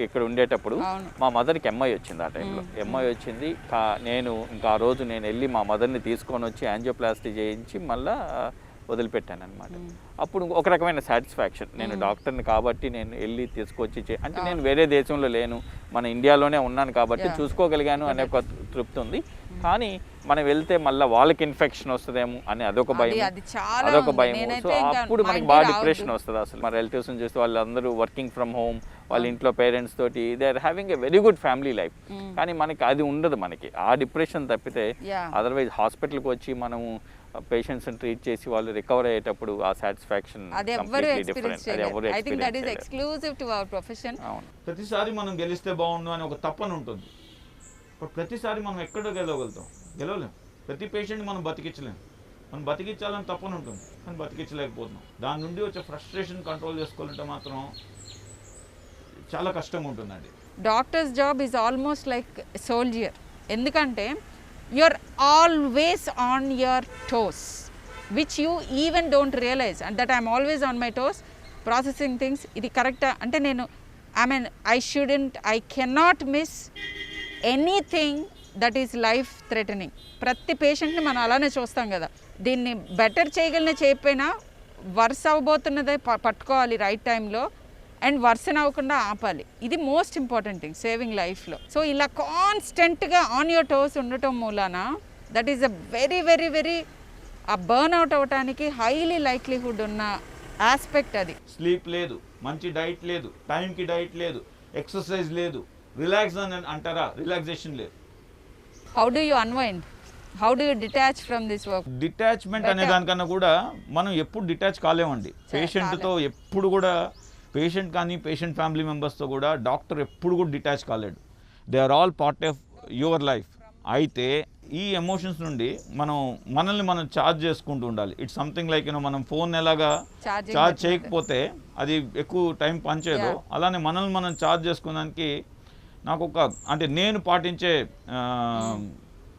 ఇక్కడ ఉండేటప్పుడు మా మదర్కి ఎంఐ వచ్చింది. ఆ టైంలో ఎంఐ వచ్చింది. నేను ఆ రోజు నేను వెళ్ళి మా మదర్ని తీసుకొని వచ్చి యాంజియోప్లాస్టీ చేయించి మళ్ళీ వదిలిపెట్టాను అనమాట. అప్పుడు ఒక రకమైన సాటిస్ఫాక్షన్, నేను డాక్టర్ని కాబట్టి నేను వెళ్ళి తీసుకొచ్చి అంటే నేను వేరే దేశంలో లేను, మన ఇండియాలోనే ఉన్నాను కాబట్టి చూసుకోగలిగాను అనే ఒక తృప్తి ఉంది. కానీ మనం వెళ్తే మళ్ళీ వాళ్ళకి ఇన్ఫెక్షన్ వస్తుందేమో అని అదొక భయం. సో అప్పుడు మనకి బాగా డిప్రెషన్ వస్తుంది. అసలు మా రిలేటివ్స్ని చూస్తే వాళ్ళందరూ వర్కింగ్ ఫ్రమ్ హోమ్, వాళ్ళ ఇంట్లో పేరెంట్స్ తోటి they are having a very good family life. కానీ మనకి అది ఉండదు, మనకి ఆ డిప్రెషన్ తప్పితే. అదర్వైజ్ హాస్పిటల్కి వచ్చి మనము పేషెంట్స్ని ట్రీట్ చేసి వాళ్ళు రికవర్ అయ్యేటప్పుడు ఆ సాటిస్ఫాక్షన్ ప్రతిసారి మనం గెలిస్తే బాగుండు అని ఒక తప్పని ఉంటుంది. ప్రతిసారి మనం ఎక్కడో గెలవగలుగుతాం, గెలవలేం. ప్రతి పేషెంట్ మనం బతికించలేం. మనం బతికించాలని తప్పని ఉంటుంది, కానీ బతికించలేకపోతున్నాం. దాని నుండి వచ్చే ఫ్రస్ట్రేషన్ కంట్రోల్ చేసుకోవాలంటే మాత్రం చాలా కష్టంగా ఉంటుందండి. Doctors job is almost like soldier. ఎందుకంటే you're always on your toes, which you even don't realize, and that I'm always on my toes processing things. ఇది కరెక్టా అంటే నేను I cannot miss anything that is life threatening. ప్రతి పేషెంట్ని మనం అలానే చూస్తాం కదా, దీన్ని బెటర్ చేయగలిగిన చేయకపోయినా వర్స్ అవ్వబోతున్నదే పట్టుకోవాలి రైట్ టైంలో, అండ్ వర్సన్ అవ్వకుండా ఆపాలి. ఇది మోస్ట్ ఇంపార్టెంట్ థింగ్ సేవింగ్ లైఫ్లో. సో ఇలా కాన్స్టెంట్గా ఆన్ యువర్ టోస్ ఉండటం మూలాన that is a very very very ఆ బర్న్ అవుట్ అవ్వటానికి హైలీ లైక్లీహుడ్ ఉన్న ఆస్పెక్ట్ అది. స్లీప్ లేదు, మంచి డైట్ లేదు, టైంకి డైట్ లేదు, ఎక్సర్సైజ్ లేదు, రిలాక్స్ అని అంటారా, రిలాక్సేషన్ లేదు. How do you unwind, how do you detach from this work? Detachment అనే దానికన్నా కూడా మనం ఎప్పుడు డిటాచ్ కాలేమండి. పేషెంట్తో ఎప్పుడు కూడా, పేషెంట్ కానీ పేషెంట్ ఫ్యామిలీ మెంబర్స్తో కూడా డాక్టర్ ఎప్పుడు కూడా డిటాచ్ కాలేడు. They are all part of your life. అయితే ఈ ఎమోషన్స్ నుండి మనల్ని మనం ఛార్జ్ చేసుకుంటూ ఉండాలి. ఇట్స్ సంథింగ్ లైక్ మనం ఫోన్ ఎలాగా ఛార్జ్ చేయకపోతే అది ఎక్కువ టైం పనిచేయదు, అలానే మనల్ని మనం ఛార్జ్ చేసుకోవడానికి నాకు అంటే నేను పాటించే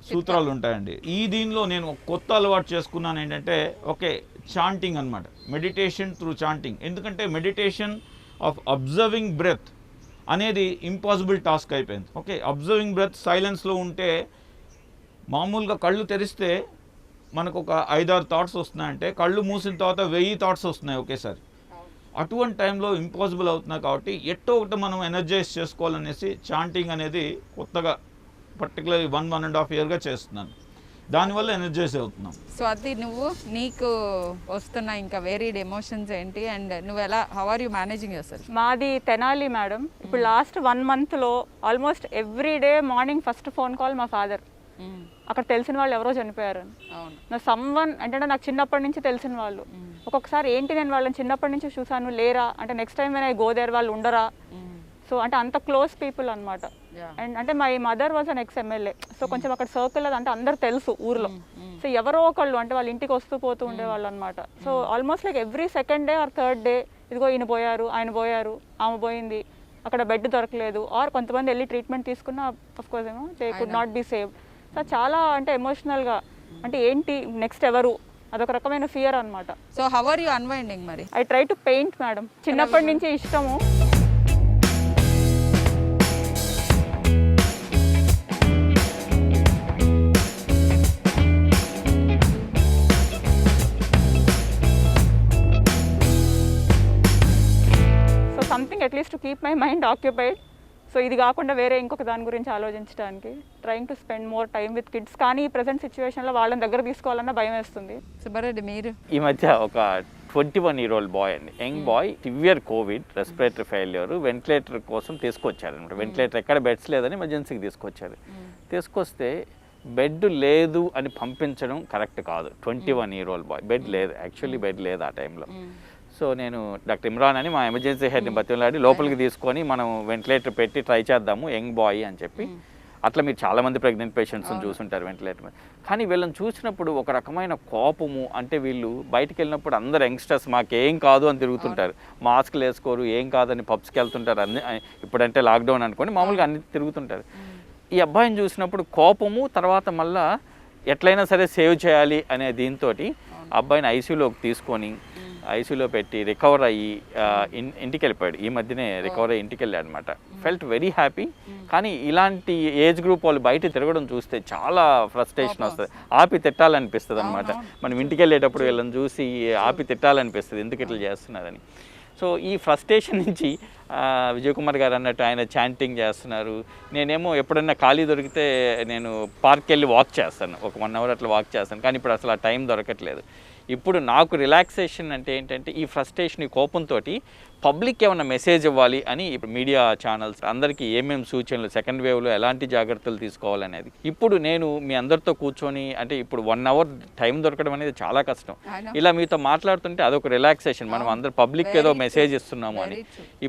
సూత్రాలు ఉంటాయండి. దీనిలో నేను కొత్త అలవాటు చేసుకున్నాను ఏంటంటే, ఓకే, చాంటింగ్ అనమాట, మెడిటేషన్ త్రూ చాంటింగ్. ఎందుకంటే మెడిటేషన్ ఆఫ్ అబ్జర్వింగ్ బ్రెత్ అనేది ఇంపాసిబుల్ టాస్క్ అయిపోయింది. ఓకే, అబ్జర్వింగ్ బ్రెత్ సైలెన్స్లో ఉంటే మామూలుగా కళ్ళు తెరిస్తే మనకు ఒక 5-6 థాట్స్ వస్తున్నాయంటే, కళ్ళు మూసిన తర్వాత 1000 థాట్స్ వస్తున్నాయి ఒకేసారి. అటువంటి టైంలో ఇంపాసిబుల్ అవుతున్నాయి. కాబట్టి ఎట్టో ఒకటి మనం ఎనర్జైజ్ చేసుకోవాలనేసి చాంటింగ్ అనేది కొత్తగా పర్టికులర్లీ 1.5 yearగా చేస్తున్నాను. దానివల్ల ఎనర్జైజ్ అవుతున్నాం. సో అది నీకు వస్తున్న ఇంకా వేరీడ్ ఎమోషన్స్ ఏంటి, అండ్ నువ్వు how are you managing yourself? మాది తెనాలి మేడం. ఇప్పుడు లాస్ట్ 1 monthలో almost every day morning first phone call మా ఫాదర్. అక్కడ తెలిసిన వాళ్ళు ఎవరో చనిపోయారు. నా సమ్వన్ అంటే నాకు చిన్నప్పటి నుంచి తెలిసిన వాళ్ళు. ఒక్కొక్కసారి ఏంటి నేను వాళ్ళని చిన్నప్పటి నుంచి చూసాను, లేరా అంటే నెక్స్ట్ టైం నేను గోదేర్ వాళ్ళు ఉండరా. సో అంటే అంత క్లోజ్ పీపుల్ అనమాట. అండ్ అంటే my mother was an ex-MLA. So కొంచెం అక్కడ సర్కిల్ అది అంటే అందరు తెలుసు ఊర్లో. సో ఎవరో ఒకళ్ళు అంటే వాళ్ళ ఇంటికి వస్తూ పోతూ ఉండేవాళ్ళు అనమాట. So almost like every 2nd day or 3rd day ఇదిగో ఈయన పోయారు, ఆయన పోయారు, ఆమె పోయింది, అక్కడ బెడ్ దొరకలేదు, ఆర్ కొంతమంది వెళ్ళి ట్రీట్మెంట్ తీసుకున్న అఫ్కోర్స్ ఏమో they could not be save. So చాలా అంటే ఎమోషనల్గా అంటే ఏంటి నెక్స్ట్ ఎవరు, అదొక రకమైన ఫియర్ అనమాట. So how are you unwinding మరి? I try to paint madam. చిన్నప్పటి నుంచి ఇష్టము. So something at least to keep my mind occupied. So ఇది కాకుండా వేరే ఇంకొక దాని గురించి ఆలోచించడానికి trying to spend more time with kids. కానీ ఈ ప్రెసెంట్ సిచ్యువేషన్లో వాళ్ళని దగ్గర తీసుకోవాలన్నా భయం వేస్తుంది. సుబ్బారెడ్డి మీరు? ఈ మధ్య ఒక 21-year-old బాయ్ అండి, young boy, severe Covid, respiratory failure, ventilator కోసం తీసుకొచ్చారు అనమాట. వెంటిలేటర్ ఎక్కడ బెడ్స్ లేదని ఎమర్జెన్సీకి తీసుకొచ్చారు. తీసుకొస్తే బెడ్ లేదు అని పంపించడం కరెక్ట్ కాదు. 21-year-old బాయ్, బెడ్ లేదు, యాక్చువల్లీ బెడ్ లేదు ఆ టైంలో. సో నేను డాక్టర్ ఇమ్రాన్ అని మా ఎమర్జెన్సీ హెడ్ని బతిలాడి లోపలికి తీసుకొని మనం వెంటిలేటర్ పెట్టి ట్రై చేద్దాము, యంగ్ బాయ్ అని చెప్పి. అట్లా మీరు చాలామంది ప్రెగ్నెంట్ పేషెంట్స్ని చూసుంటారు వెంటిలేటర్ మీద. కానీ వీళ్ళని చూసినప్పుడు ఒక రకమైన కోపము, అంటే వీళ్ళు బయటికి వెళ్ళినప్పుడు అందరు యంగ్స్టర్స్ మాకేం కాదు అని తిరుగుతుంటారు, మాస్క్లు వేసుకోరు, ఏం కాదని పబ్స్కి వెళ్తుంటారు, అన్ని ఇప్పుడంటే లాక్డౌన్ అనుకోండి, మామూలుగా అన్ని తిరుగుతుంటారు. ఈ అబ్బాయిని చూసినప్పుడు కోపము, తర్వాత మళ్ళా ఎట్లయినా సరే సేవ్ చేయాలి అనే దీంతో అబ్బాయిని ఐసీయూలోకి తీసుకొని ఐసీయూలో పెట్టి రికవర్ అయ్యి ఇంటికి వెళ్ళిపోయాడు. ఈ మధ్యనే రికవర్ అయ్యి ఇంటికి వెళ్ళాడు అనమాట. Felt very happy. కానీ ఇలాంటి ఏజ్ గ్రూప్ వాళ్ళు బయట తిరగడం చూస్తే చాలా ఫ్రస్ట్రేషన్ వస్తుంది, ఆపి తిట్టాలనిపిస్తుంది అనమాట. మనం ఇంటికి వెళ్ళేటప్పుడు వీళ్ళని చూసి ఆపి తిట్టాలనిపిస్తుంది, ఎందుకు ఇట్లా చేస్తున్నారని. సో ఈ ఫ్రస్ట్రేషన్ నుంచి విజయ్ కుమార్ గారు అన్నట్టు ఆయన చాంటింగ్ చేస్తున్నారు. నేనేమో ఎప్పుడన్నా ఖాళీ దొరికితే నేను పార్క్ వెళ్ళి వాక్ చేస్తాను, ఒక 1 hour అట్లా వాక్ చేస్తాను. కానీ ఇప్పుడు అసలు ఆ టైం దొరకట్లేదు. ఇప్పుడు నాకు రిలాక్సేషన్ అంటే ఏంటంటే ఈ ఫ్రస్ట్రేషన్, ఈ కోపంతో పబ్లిక్ ఏమైనా మెసేజ్ ఇవ్వాలి అని ఇప్పుడు మీడియా ఛానల్స్ అందరికీ ఏమేమి సూచనలు, సెకండ్ వేవ్లో ఎలాంటి జాగ్రత్తలు తీసుకోవాలనేది ఇప్పుడు నేను మీ అందరితో కూర్చొని, అంటే ఇప్పుడు 1 అవర్ టైం దొరకడం అనేది చాలా కష్టం. ఇలా మీతో మాట్లాడుతుంటే అదొక రిలాక్సేషన్, మనం అందరు పబ్లిక్ ఏదో మెసేజ్ ఇస్తున్నాము అని.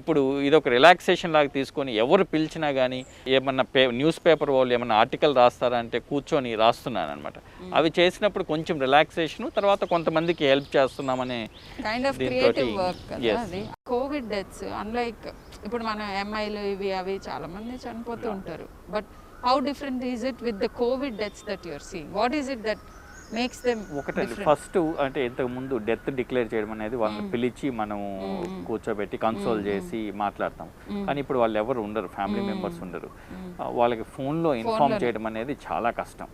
ఇప్పుడు ఇదొక రిలాక్సేషన్ లాగా తీసుకొని ఎవరు పిలిచినా కానీ ఏమన్నా న్యూస్ పేపర్ వాళ్ళు ఏమన్నా ఆర్టికల్ రాస్తారా అంటే కూర్చొని రాస్తున్నాను అనమాట. అవి చేసినప్పుడు కొంచెం రిలాక్సేషన్, తర్వాత కొంతమందికి హెల్ప్ చేస్తున్నామనే కైండ్ ఆఫ్ క్రియేటివ్ వర్క్ కదా అది. కోవిడ్ డెత్స్ అన్లైక్ ఇప్పుడు మన ఎంఐలు ఇవి అవి చాలా మంది చనిపోతూ ఉంటారు. But how different is it with the COVID deaths that you're seeing? What is it that makes them? ఒకటండి, ఫస్ట్ అంటే ఇంతకు ముందు డెత్ డిక్లేర్ చేయడం అనేది వాళ్ళని పిలిచి మనం కూర్చోబెట్టి కన్సోల్ చేసి మాట్లాడతాం. కానీ ఇప్పుడు వాళ్ళు ఎవరు ఉండరు, ఫ్యామిలీ మెంబర్స్ ఉండరు. వాళ్ళకి ఫోన్లో ఇన్ఫార్మ్ చేయడం అనేది చాలా కష్టం.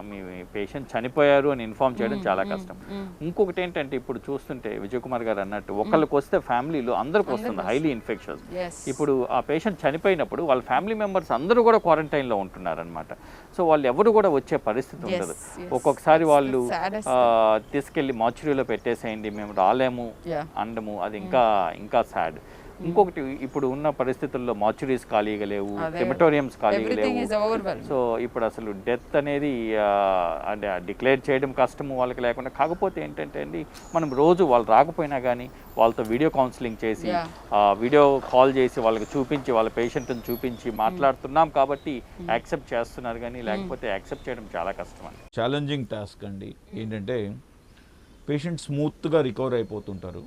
మీ పేషెంట్ చనిపోయారు అని ఇన్ఫార్మ్ చేయడం చాలా కష్టం. ఇంకొకటి ఏంటంటే ఇప్పుడు చూస్తుంటే విజయ్ కుమార్ గారు అన్నట్టు ఒకళ్ళకి వస్తే ఫ్యామిలీలో అందరికి వస్తుంది, హైలీ ఇన్ఫెక్షన్స్. ఇప్పుడు ఆ పేషెంట్ చనిపోయినప్పుడు వాళ్ళ ఫ్యామిలీ మెంబర్స్ అందరూ కూడా క్వారంటైన్లో ఉంటున్నారనమాట. సో వాళ్ళు ఎవరు కూడా వచ్చే పరిస్థితి ఉండదు. ఒక్కొక్కసారి వాళ్ళు తీసుకెళ్లి మార్చురీలో పెట్టేసేయండి, మేము రాలేము అనడము, అది ఇంకా సాడ్. ఇంకొకటి, ఇప్పుడు ఉన్న పరిస్థితుల్లో మార్చురీస్ ఖాళీగా లేవు, క్రిమటోరియంస్ ఖాళీగా లేవు. సో ఇప్పుడు అసలు డెత్ అనేది అంటే డిక్లేర్ చేయడం కష్టము వాళ్ళకి లేకుండా. కాకపోతే ఏంటంటే అండి, మనం రోజు వాళ్ళు రాకపోయినా కానీ వాళ్ళతో వీడియో కౌన్సిలింగ్ చేసి, వీడియో కాల్ చేసి వాళ్ళకి చూపించి, వాళ్ళ పేషెంట్ని చూపించి మాట్లాడుతున్నాం కాబట్టి యాక్సెప్ట్ చేస్తున్నారు. కానీ లేకపోతే యాక్సెప్ట్ చేయడం చాలా కష్టం అండి. ఛాలెంజింగ్ టాస్క్ అండి. ఏంటంటే పేషెంట్ స్మూత్గా రికవర్ అయిపోతుంటారు.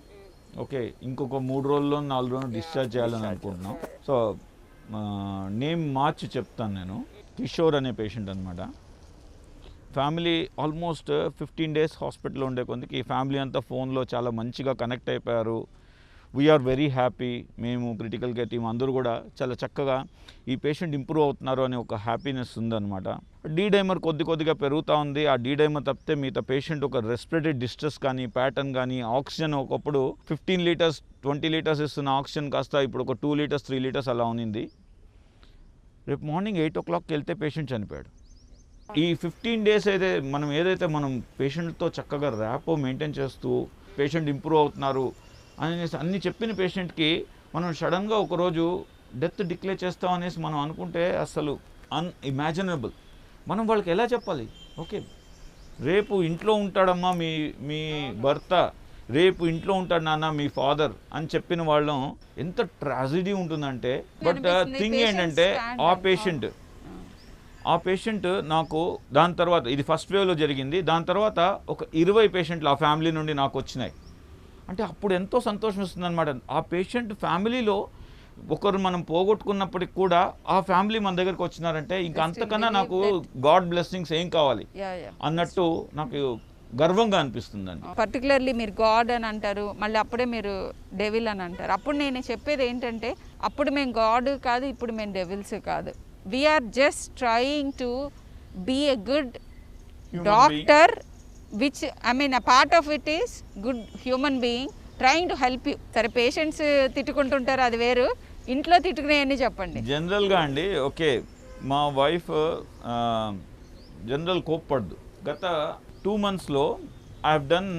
ఓకే, ఇంకొక 3 రోజుల్లో 4 రోజుల్లో డిశ్చార్జ్ చేయాలని అనుకుంటున్నాం. సో నేమ్ మార్చి చెప్తాను నేను. కిషోర్ అనే పేషెంట్ అనమాట. ఫ్యామిలీ ఆల్మోస్ట్ 15 days హాస్పిటల్లో ఉండే కొందికి ఫ్యామిలీ అంతా ఫోన్లో చాలా మంచిగా కనెక్ట్ అయిపోయారు. We are very happy. మేము క్రిటికల్ కేర్ టీం అందరూ కూడా చాలా చక్కగా ఈ పేషెంట్ ఇంప్రూవ్ అవుతున్నారు అనే ఒక హ్యాపీనెస్ ఉందన్నమాట. డైమర్ కొద్దిగా పెరుగుతూ ఉంది. ఆ డైమర్ తప్పితే మిగతా పేషెంట్ ఒక రెస్పిరేటరీ డిస్ట్రెస్ కానీ, ప్యాటర్న్ కానీ, ఆక్సిజన్ ఒకప్పుడు 15 liters 20 liters ఇస్తున్న ఆక్సిజన్ కాస్త ఇప్పుడు ఒక 2 liters 3 liters అలా ఉన్నింది. రేపు మార్నింగ్ 8 o'clockకి వెళ్తే పేషెంట్ చనిపోయాడు. ఈ 15 days ఏదైతే మనం పేషెంట్తో చక్కగా ర్యాపో మెయింటైన్ చేస్తూ పేషెంట్ ఇంప్రూవ్ అవుతున్నారు అనేసి అన్ని చెప్పిన పేషెంట్కి మనం సడన్గా ఒకరోజు డెత్ డిక్లేర్ చేస్తాం అనేసి మనం అనుకుంటే అసలు అన్ఇమాజినబుల్. మనం వాళ్ళకి ఎలా చెప్పాలి? ఓకే, రేపు ఇంట్లో ఉంటాడమ్మా మీ భర్త, రేపు ఇంట్లో ఉంటాడు నాన్న మీ ఫాదర్ అని చెప్పిన వాళ్ళం ఎంత ట్రాజడీ ఉంటుందంటే. బట్ థింగ్ ఏంటంటే ఆ పేషెంట్ నాకు దాని తర్వాత, ఇది ఫస్ట్ వేవ్లో జరిగింది, దాని తర్వాత ఒక 20 పేషెంట్లు ఆ ఫ్యామిలీ నుండి నాకు వచ్చినాయి. అంటే అప్పుడు ఎంతో సంతోషం వస్తుంది అనమాట. ఆ పేషెంట్ ఫ్యామిలీలో ఒకరు మనం పోగొట్టుకున్నప్పటికి కూడా ఆ ఫ్యామిలీ మన దగ్గరికి వచ్చినారంటే ఇంకా అంతకన్నా నాకు గాడ్ బ్లెస్సింగ్స్ ఏం కావాలి అన్నట్టు నాకు గర్వంగా అనిపిస్తుందండి. పర్టికులర్లీ మీరు గాడ్ అని అంటారు, మళ్ళీ అప్పుడే మీరు డెవిల్ అని అంటారు. అప్పుడు నేను చెప్పేది ఏంటంటే, అప్పుడు మేము గాడ్ కాదు, ఇప్పుడు మేము డెవిల్స్ కాదు. We are just trying to be a good doctor, which I mean a part of it is good human being trying to help you. సరే, పేషెంట్స్ తిట్టుకుంటుంటారు, అది వేరు. ఇంట్లో తిట్టుకునేవన్నీ చెప్పండి. జనరల్గా అండి, ఓకే, మా వైఫ్ జనరల్ కోప్పడదు. గత 2 monthsలో I have done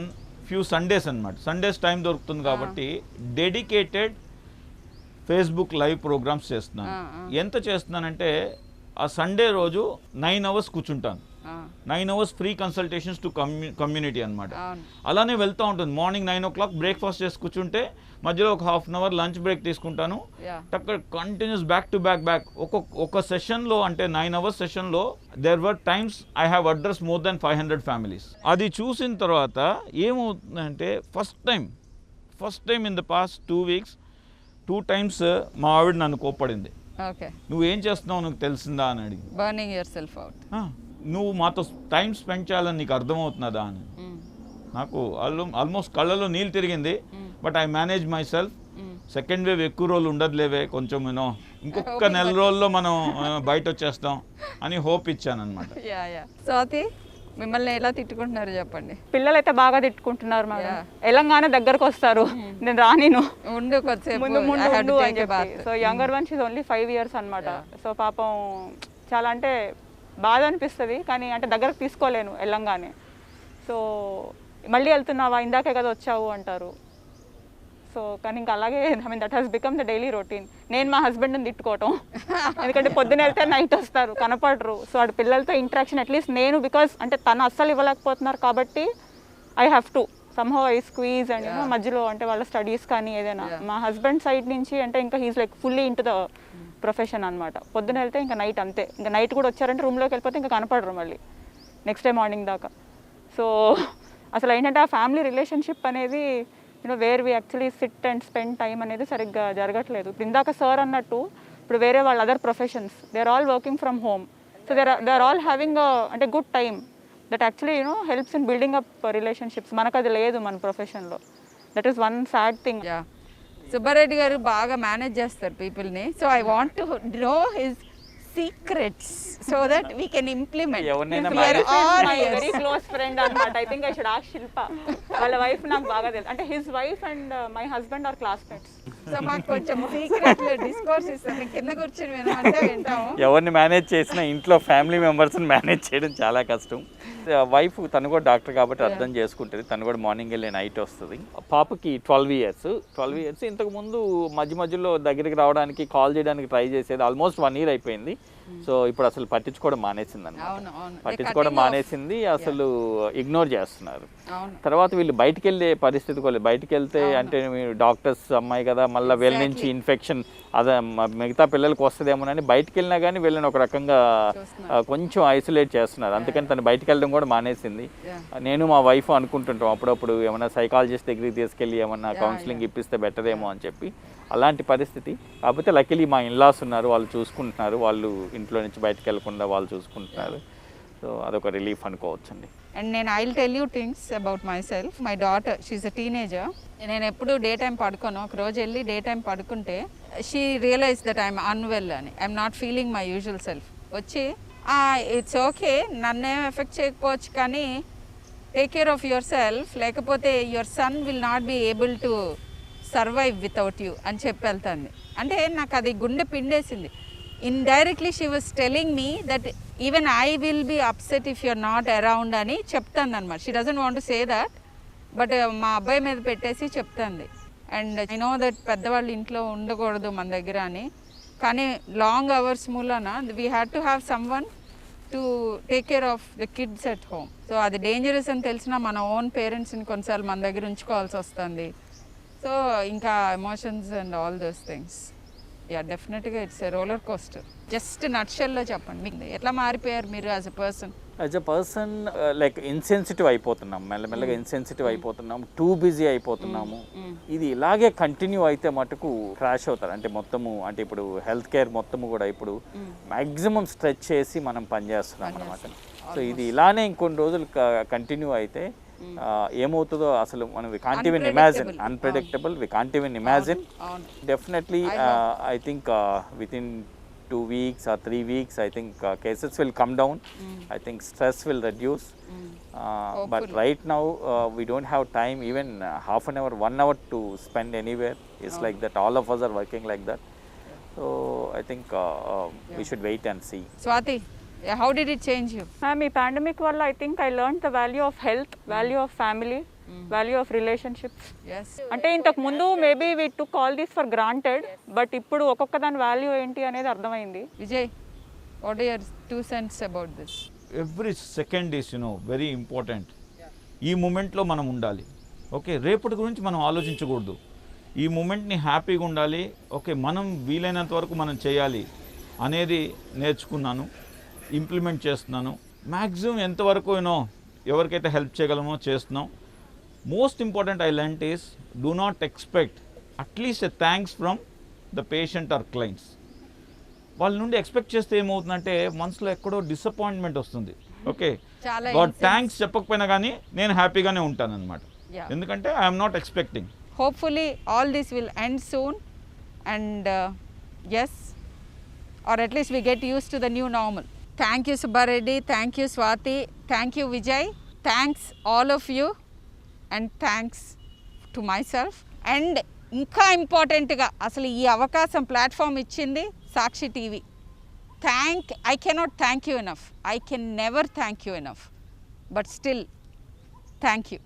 few Sundays అనమాట. సండేస్ టైం దొరుకుతుంది కాబట్టి డెడికేటెడ్ ఫేస్బుక్ లైవ్ ప్రోగ్రామ్స్ చేస్తున్నాను. ఎంత చేస్తున్నానంటే ఆ సండే రోజు 9 hours కూర్చుంటాను. 9 hours free consultations to community అనమాట. అలానే వెళ్తూ ఉంటుంది. మార్నింగ్ 9 o'clock బ్రేక్ఫాస్ట్ చేసి కూర్చుంటే మధ్యలో ఒక 1/2 hour లంచ్ బ్రేక్ తీసుకుంటాను. అక్కడ కంటిన్యూస్ బ్యాక్ టు బ్యాక్ ఒక సెషన్లో, అంటే 9 hours సెషన్లో there were times I have address more than 500 families. అది చూసిన తర్వాత ఏమవుతుందంటే, first time in the past 2 weeks 2 times మా ఆవిడ నన్ను కోప్పడింది. నువ్వేం చేస్తున్నావు నీకు తెలిసిందా అని అడిగి. Burning your self out. నువ్వు మాతో టైం స్పెండ్ చేయాలని నీకు అర్థమవుతున్నదా అని. నాకు ఆల్మోస్ట్ కళ్ళలో నీళ్ళు తిరిగింది. But I manage my self. Second wave ఎక్కువ రోజులు ఉండదులేవే, కొంచెం ఇంకొక 1 నెల రోజుల్లో మనం బయట వచ్చేస్తాం అని హోప్ ఇచ్చాను అనమాట. స్వాతి, మిమ్మల్ని ఎలా తిట్టుకుంటున్నారు చెప్పండి. పిల్లలు అయితే బాగా తిట్టుకుంటున్నారు మేడం. తెలంగాణ దగ్గరకు వస్తారు, నేను రానిను, ఉండు కొద్దిసేపు ముందు అని చెప్పి. So younger one she's only 5 years అనమాట. సో పాపం చాలా అంటే బాధ అనిపిస్తుంది, కానీ అంటే దగ్గరకు తీసుకోలేను వెళ్ళంగానే. సో మళ్ళీ వెళ్తున్నావా, ఇందాకే కదా వచ్చావు అంటారు. సో కానీ ఇంకా అలాగే that he's become the daily routine. నేను మా హస్బెండ్ని తిట్టుకోవటం, ఎందుకంటే పొద్దున వెళ్తే నైట్ వస్తారు, కనపడరు. సో వాడి పిల్లలతో ఇంటరాక్షన్ అట్లీస్ట్ నేను, బికాస్ అంటే తను అస్సలు ఇవ్వలేకపోతున్నారు కాబట్టి I have to somehow I squeeze and మధ్యలో అంటే వాళ్ళ స్టడీస్ కానీ ఏదైనా. మా హస్బెండ్ సైడ్ నుంచి అంటే ఇంకా he's like fully into the profession అనమాట. పొద్దున వెళ్తే ఇంకా నైట్ అంతే, ఇంకా నైట్ కూడా వచ్చారంటే రూమ్లోకి వెళ్ళిపోతే ఇంకా కనపడరు మళ్ళీ నెక్స్ట్ డే మార్నింగ్ దాకా. సో అసలు ఏంటంటే ఆ ఫ్యామిలీ రిలేషన్షిప్ అనేది where we actually sit and spend time అనేది సరిగ్గా జరగట్లేదు. ఇప్పుడు ఇందాక సార్ అన్నట్టు ఇప్పుడు వేరే వాళ్ళ other professions they are all working from home. So they are all having అంటే good time that actually helps in building up relationships. మనకు అది లేదు మన ప్రొఫెషన్లో. That is one sad thing. Subbareddy గారు బాగా మేనేజ్ చేస్తారు పీపుల్ని. So I want to know his secrets so that we can implement. Very close friend అనమాట. I think I should ask Shilpa. వాళ్ళ వైఫ్ నాకు బాగా తెలుసు. అంటే his wife and my husband are classmates. So మాకు కొంచెం సీక్రెట్ డిస్కోర్స్ ఇస్తాను, కింద కూర్చొని వినమంటే వింటాము. ఎవరిని మేనేజ్ చేసినా ఇంట్లో ఫ్యామిలీ మెంబర్స్ని మేనేజ్ చేయడం చాలా కష్టం. వైఫ్ తను కూడా డాక్టర్ కాబట్టి అర్థం చేసుకుంటుంది. తను కూడా మార్నింగ్ వెళ్ళి నైట్ వస్తుంది. పాపకి 12 ఇయర్స్. ఇంతకు ముందు మధ్యలో దగ్గరికి రావడానికి కాల్ చేయడానికి ట్రై చేసేది. ఆల్మోస్ట్ 1 year అయిపోయింది. సో ఇప్పుడు అసలు పట్టించుకోవడం మానేసింది మానేసింది. అసలు ఇగ్నోర్ చేస్తున్నారు. తర్వాత వీళ్ళు బయటికి వెళ్ళే పరిస్థితి కూడా, బయటికి వెళ్తే అంటే మీరు డాక్టర్స్ అమ్మాయి కదా, మళ్ళీ వీళ్ళ నుంచి ఇన్ఫెక్షన్ అదే మిగతా పిల్లలకి వస్తుందేమోనని బయటికి వెళ్ళినా కానీ వీళ్ళని ఒక రకంగా కొంచెం ఐసోలేట్ చేస్తున్నారు. అందుకని తను బయటికి వెళ్ళడం కూడా మానేసింది. నేను మా వైఫ్ అనుకుంటుంటాం అప్పుడప్పుడు ఏమన్నా సైకాలజిస్ట్ దగ్గరికి తీసుకెళ్ళి ఏమన్నా కౌన్సిలింగ్ ఇప్పిస్తే బెటర్ ఏమో అని చెప్పి. అలాంటి పరిస్థితి. కాకపోతే లక్కీలీ మా ఇన్లాస్ ఉన్నారు, వాళ్ళు చూసుకుంటున్నారు. వాళ్ళు ఇంట్లో నుంచి బయటకు వెళ్ళకుండా వాళ్ళు చూసుకుంటున్నారు. సో అదొక రిలీఫ్ అనుకోవచ్చండి. అండ్ నేను I will tell you things about myself. My daughter she is a teenager. నేను ఎప్పుడు డే టైం పడుకోను. ఒక రోజు వెళ్ళి డే టైం పడుకుంటే she realize that I'm unwell అని, I'm not feeling my usual self. వచ్చి ఇట్స్ ఓకే, నన్నేం ఎఫెక్ట్ చేయకపోవచ్చు కానీ take care of yourself, లేకపోతే your son will not be able to survive without you అని చెప్పి వెళ్తుంది. అంటే నాకు అది గుండె పిండేసింది. Indirectly she was telling me that even I will be upset if you're not around అని చెప్తాను అనమాట. She doesn't want to say that, but మా అబ్బాయి మీద పెట్టేసి చెప్తుంది. అండ్ ఐ నో దట్ పెద్దవాళ్ళు ఇంట్లో ఉండకూడదు మన దగ్గర అని, కానీ లాంగ్ అవర్స్ మూలన we had to have some one to take care of the kids at home. So అది డేంజరస్ అని తెలిసినా మన ఓన్ పేరెంట్స్ని కొన్నిసార్లు మన దగ్గర ఉంచుకోవాల్సి వస్తుంది. సో ఇంకా emotions and all those things. Yeah, డెఫినెట్గా it's a roller coaster. Just నట్షెల్లో చెప్పండి, మీకు ఎట్లా మారిపోయారు మీరు as a person? Like insensitive అయిపోతున్నాం, మెల్లమెల్లగా ఇన్సెన్సిటివ్ అయిపోతున్నాము, టూ బిజీ అయిపోతున్నాము. ఇది ఇలాగే కంటిన్యూ అయితే మటుకు క్రాష్ అవుతారు. అంటే మొత్తము అంటే ఇప్పుడు హెల్త్ కేర్ మొత్తము కూడా ఇప్పుడు మ్యాక్సిమం స్ట్రెచ్ చేసి మనం పనిచేస్తున్నాం అనమాట. సో ఇది ఇలానే ఇంకొన్ని రోజులు కంటిన్యూ అయితే ఏమవుతుందో అసలు మనం we can't even imagine. Unpredictable, we can't even imagine. Definitely I think within 2 weeks or 3 weeks I think cases will come down. I think stress will reduce. But right now we don't have time, even half an hour, 1 hour to spend anywhere. It's like that all of us are working like that. So I think we should wait and see. Swati, how did it change you? Ma'am, ee pandemic valla I think I learned the value of health, value of family, value of relationships. Yes. అంటే ఇంతకు ముందు maybe we took all this for granted, but ఇప్పుడు ఒక్కొక్క దాని value ఏంటి అనేది అర్థమైంది. Vijay, what are your 2 cents about this? Every second is very important. ఈ మూమెంట్లో మనం ఉండాలి. ఓకే, రేపటి గురించి మనం ఆలోచించకూడదు. ఈ మూమెంట్ని హ్యాపీగా ఉండాలి. ఓకే, మనం వీలైనంత వరకు మనం చేయాలి అనేది నేర్చుకున్నాను, ఇంప్లిమెంట్ చేస్తున్నాను. మ్యాక్సిమం ఎంతవరకు ఎవరికైతే హెల్ప్ చేయగలమో చేస్తున్నాం. Most important I learned is do not expect at least a thanks from the patient or clients. వాళ్ళ నుండి ఎక్స్పెక్ట్ చేస్తే ఏమవుతుందంటే మనసులో ఎక్కడో డిసప్పాయింట్మెంట్ వస్తుంది. ఓకే, గాడ్ థ్యాంక్స్ చెప్పకపోయినా కానీ నేను హ్యాపీగానే ఉంటాను అనమాట. ఎందుకంటే I'm not expecting. Hopefully all this will end soon and yes, or at least we get used to the new normal. Thank you Subbareddy, thank you Swati, thank you Vijay, thanks all of you and thanks to myself. And ఇంకా ఇంపార్టెంట్గా అసలు ఈ అవకాశం platform ఇచ్చింది సాక్షి TV. I cannot thank you enough. I can never thank you enough. But still, thank you.